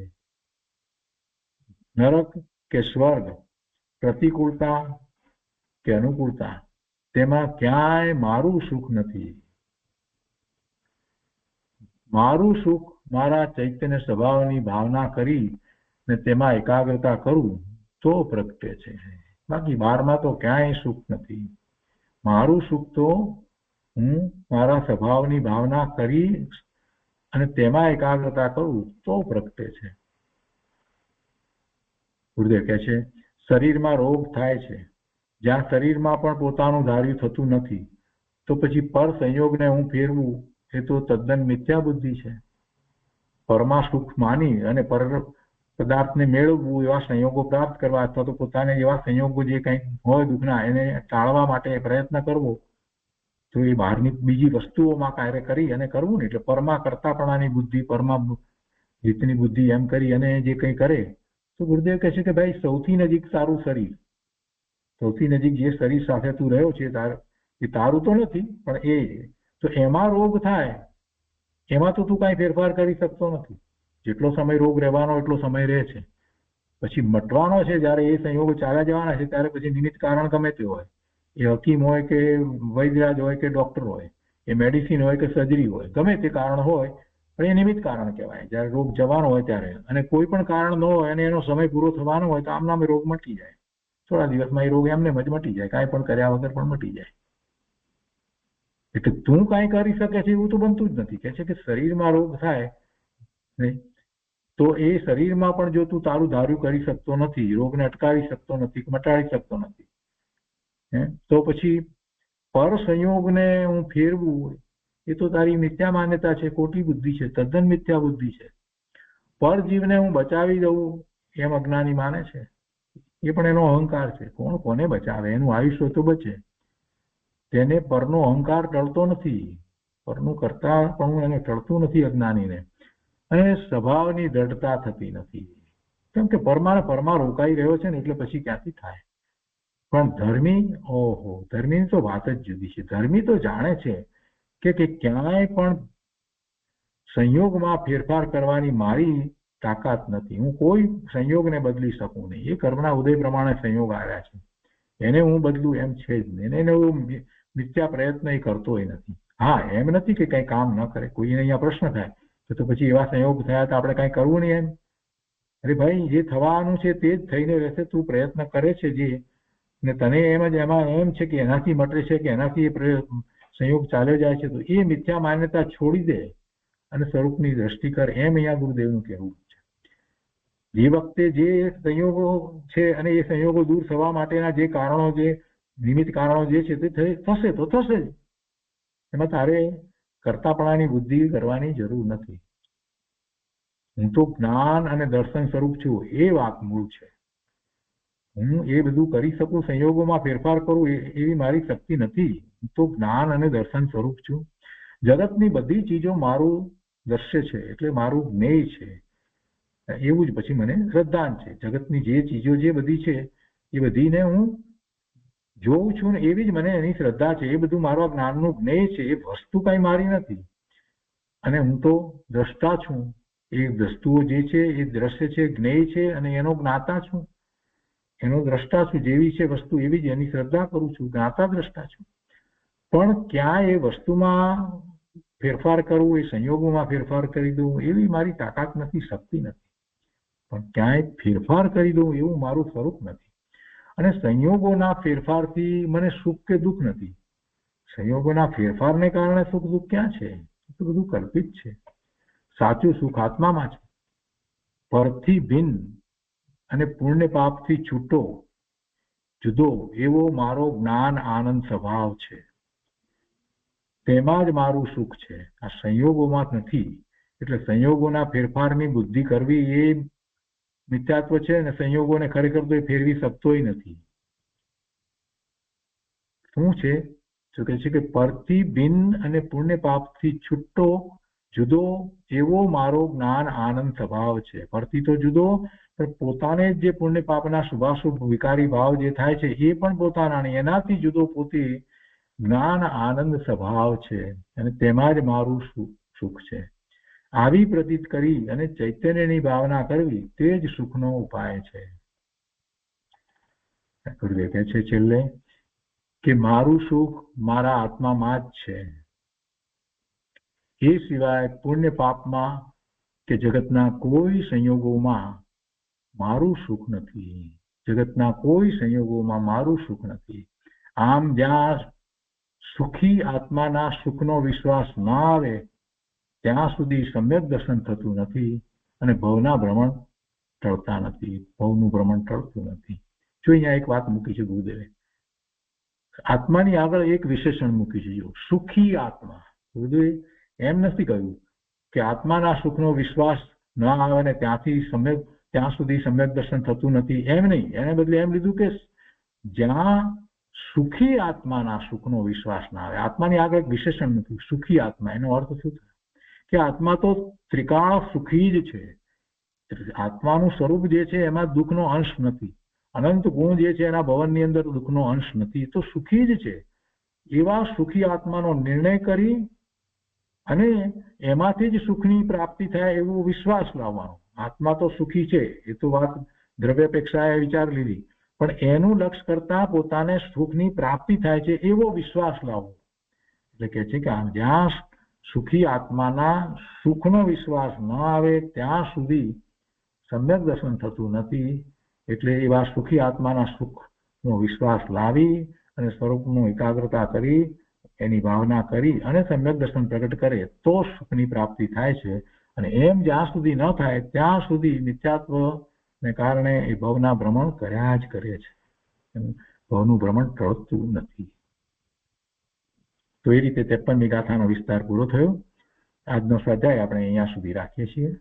નરક કે સ્વર્ગ, પ્રતિકૂળતા કે અનુકૂળતા, તેમાં ક્યાંય મારું સુખ નથી. મારું સુખ મારા ચૈતન્ય સ્વભાવની ભાવના કરી ને તેમાં એકાગ્રતા કરું તો પ્રગટે છે. બાકી બહારમાં તો ક્યાંય સુખ નથી. મારું સુખ તો હું મારા સ્વભાવની ભાવના કરી અને તેમાં એકાગ્રતા કરું તો પ્રગટે છે. ગુરુદેવ કહે છે શરીરમાં રોગ થાય છે, જ્યાં શરીરમાં પણ પોતાનું ધાર્યું થતું નથી તો પછી પર સંયોગને હું ફેરવું એ તો તદ્દન મિથ્યા બુદ્ધિ છે. પરમાં સુખ માની અને પર પદાર્થને મેળવવું, એવા સંયોગો પ્રાપ્ત કરવા અથવા તો પોતાને એવા સંયોગો જે કંઈક હોય દુઃખના એને ટાળવા માટે પ્રયત્ન કરવો, તો એ બહારની બીજી વસ્તુઓમાં કાર્ય કરી અને કરવું ને, એટલે પરમાં કરતાપણાની બુદ્ધિ, પરમાં જીતની બુદ્ધિ એમ કરી અને જે કંઈ કરે તો ગુરુદેવ કહે છે કે ભાઈ સૌથી નજીક તારું શરીર, સૌથી નજીક જે શરીર સાથે તું રહ્યો છે એ તારું તો નથી પણ એ તો એમાં રોગ થાય, એમાં તો તું કાંઈ ફેરફાર કરી શકતો નથી. જેટલો સમય રોગ રહેવાનો એટલો સમય રહે છે, પછી મટવાનો છે. જ્યારે એ સંયોગો ચાલ્યા જવાના છે ત્યારે પછી નિમિત્ત કારણ ગમે તે હોય, એ હકીમ હોય કે વૈદ્યરાજ હોય કે ડોક્ટર હોય, એ મેડિસિન હોય કે સર્જરી હોય, ગમે તે કારણ હોય પણ એ નિમિત્ત કારણ કહેવાય. જ્યારે રોગ જવાનો હોય ત્યારે, અને કોઈ પણ કારણ ન હોય અને એનો સમય પૂરો થવાનો હોય તો આમનામ રોગ મટી જાય. થોડા દિવસમાં એ રોગ એમને જ મટી જાય, કાંઈ પણ કર્યા વગર પણ મટી જાય. એટલે તું કાંઈ કરી શકે છે એવું તો બનતું જ નથી. કે છે કે શરીરમાં રોગ થાય તો એ શરીરમાં પણ જો તું તારું ધાર્યું કરી શકતો નથી, રોગને અટકાવી શકતો નથી, મટાડી શકતો નથી, તો પછી પર સંયોગને હું ફેરવું એ તો તારી મિથ્યા માન્યતા છે, ખોટી બુદ્ધિ છે, તદ્દન મિથ્યા બુદ્ધિ છે. પર જીવને હું બચાવી દઉં એમ અજ્ઞાની માને છે. એ પણ એનો અહંકાર છે. કોણ કોને બચાવે? એનું આયુષ્ય તો બચે. તેને પરનો અહંકાર ટળતો નથી, પરનું કરતા પણ એને ટળતું નથી અજ્ઞાનીને. અને સ્વભાવની દ્રઢતા થતી નથી, કેમ કે પરમાં રોકાઈ ગયો છે ને, એટલે પછી ક્યાંથી થાય? પણ ધર્મી, ઓહો, ધર્મીની તો વાત જ જુદી છે. ધર્મી તો જાણે છે કે ક્યાંય પણ સંયોગમાં ફેરફાર કરવાની મારી તાકાત નથી. હું કોઈ સંયોગને બદલી શકું નહીં. એ કર્મના ઉદય પ્રમાણે સંયોગ આવ્યા છે, એને હું બદલું એમ છે જ નહીં. એને હું મિથ્યા પ્રયત્ન એ કરતો નથી. હા, એમ નથી કે કંઈ કામ ન કરે. કોઈને અહીંયા પ્રશ્ન થાય તો પછી એવા સંયોગ થયા તો આપણે કાંઈ કરવું નહીં એમ? અરે ભાઈ, જે થવાનું છે તે જ થઈને રહેશે. તું પ્રયત્ન કરે છે જે, ને તને એમ જ એમાં એમ છે કે એનાથી મટે છે કે એનાથી સંયોગ ચાલ્યો જાય છે, તો એ મિથ્યા માન્યતા છોડી દે અને સ્વરૂપની દ્રષ્ટિ કર, એમ અહીંયા ગુરુદેવનું કહેવું છે. જે વખતે જે સંયોગો છે અને એ સંયોગો દૂર થવા માટેના જે કારણો, જે નિમિત્ત કારણો જે છે તે થશે તો થશે જ. એમાં તારે કરતાપણાની બુદ્ધિ કરવાની જરૂર નથી. હું તો જ્ઞાન અને દર્શન સ્વરૂપ છું, એ વાત મૂળ છે. હું એ બધું કરી શકું, સંયોગોમાં ફેરફાર કરું એવી મારી શક્તિ નથી. હું તો જ્ઞાન અને દર્શન સ્વરૂપ છું. જગતની બધી ચીજો મારું દ્રશ્ય છે, એટલે મારું જ્ઞેય છે. એવું જ પછી મને શ્રદ્ધા છે. જગતની જે ચીજો જે બધી છે એ બધીને હું જોઉં છું ને એવી જ મને એની શ્રદ્ધા છે. એ બધું મારા જ્ઞાનનું જ્ઞેય છે. એ વસ્તુ કઈ મારી નથી. અને હું તો દ્રષ્ટા છું. એ વસ્તુઓ જે છે એ દ્રશ્ય છે, જ્ઞેય છે, અને એનો જ્ઞાતા છું, એનો દ્રષ્ટા છું. જેવી છે વસ્તુ એવી જ એની શ્રદ્ધા કરું છું, જ્ઞાતા દ્રષ્ટા છું. પણ ક્યાં એ વસ્તુમાં ફેરફાર કરવું, એ સંયોગોમાં ફેરફાર કરી દઉં એવી મારી તાકાત નથી, શક્તિ નથી. પણ ક્યાંય ફેરફાર કરી દઉં એવું મારું સ્વરૂપ નથી. અને સંયોગોના ફેરફારથી મને સુખ કે દુઃખ નથી. સંયોગોના ફેરફારને કારણે સુખ દુઃખ ક્યાં છે? એ તો બધું કલ્પિત છે. સાચું સુખ આત્મામાં છે. પરથી ભિન્ન અને પુણ્ય પાપથી છૂટો જુદો એવો મારો જ્ઞાન આનંદ સ્વભાવ છે. તેમાં જ મારું સુખ છે, આ સંયોગોમાં નથી. એટલે સંયોગોના ફેરફારની બુદ્ધિ કરવી એ મિથ્યાત્વ છે, અને સંયોગોને ખરેખર તો એ ફેરવી શકતોય નથી. શું છે? તો કહે છે કે પરથી ભિન્ન અને પુણ્ય પાપથી છૂટો જુદો એવો મારો જ્ઞાન આનંદ સ્વભાવ છે. પરથી તો જુદો, પણ પોતાને જે પુણ્ય પાપના શુભાશુભ વિકારી ભાવ જે થાય છે એ પણ પોતાના નહીં, એનાથી જુદો પોતે જ્ઞાન આનંદ સ્વભાવ છે, અને તેમાં જ મારું સુખ છે. આવી પ્રતીત કરી અને ચૈતન્યની ભાવના કરવી તે જ સુખનો ઉપાય છે. ગુરુદેવ કહે છે છેલ્લે કે મારું સુખ મારા આત્મામાં જ છે. એ સિવાય પુણ્ય પાપમાં કે જગતના કોઈ સંયોગોમાં મારું સુખ નથી. જગતના કોઈ સંયોગોમાં મારું સુખ નથી. આમ જ્યાં સુખી આત્માના સુખનો વિશ્વાસ ના આવે ત્યાં સુધી સમ્યક દર્શન થતું નથી, અને ભવના ભ્રમણ ટળતા નથી. ભવનું ભ્રમણ ટળતું નથી. જો અહીંયા એક વાત મૂકી છે ગુરુદેવે, આત્માની આગળ એક વિશેષણ મૂકી છે. જો સુખી આત્મા, ગુરુદેવે એમ નથી કહ્યું કે આત્માના સુખનો વિશ્વાસ ન આવે ને ત્યાં સુધી સમ્યક દર્શન થતું નથી, એમ નહીં. એને બદલે એમ લીધું કે જ્યાં સુખી આત્માના સુખનો વિશ્વાસ ના આવે. આત્માની આગળ એક વિશેષણ મૂક્યું, સુખી આત્મા. એનો અર્થ શું થાય? કે આત્મા તો ત્રિકાળ સુખી જ છે. આત્માનું સ્વરૂપ જે છે એમાં દુઃખનો અંશ નથી. અનંત ગુણ જે છે એના ભવનની અંદર દુઃખનો અંશ નથી. તો સુખી જ છે. એવા સુખી આત્માનો નિર્ણય કરી અને એમાંથી જ સુખની પ્રાપ્તિ થાય એવો વિશ્વાસ લાવવાનો. આત્મા તો સુખી છે એ તો વાત દ્રવ્યાપેક્ષાએ વિચાર લીધી, પણ એનું લક્ષ્ય કરતા પોતાને સુખની પ્રાપ્તિ થાય છે એવો વિશ્વાસ લાવવો. એટલે કે છે કે જ્યાં સુખી આત્માના સુખનો વિશ્વાસ ન આવે ત્યાં સુધી સમ્યક દર્શન થતું નથી. એટલે એવા સુખી આત્માના સુખનો વિશ્વાસ લાવી અને સ્વરૂપનું એકાગ્રતા કરી એની ભાવના કરી અને સમ્યક દર્શન પ્રગટ કરે તો સુખની પ્રાપ્તિ થાય છે. અને એમ જ્યાં સુધી ન થાય ત્યાં સુધી નિત્યાત્વ ને કારણે એ ભવના ભ્રમણ કર્યા જ કરે છે. ભવનું ભ્રમણ ટળતું નથી. તો એ રીતે 53મી ગાથાનો વિસ્તાર પૂરો થયો. આજનો સ્વાધ્યાય આપણે અહીંયા સુધી રાખીએ છીએ.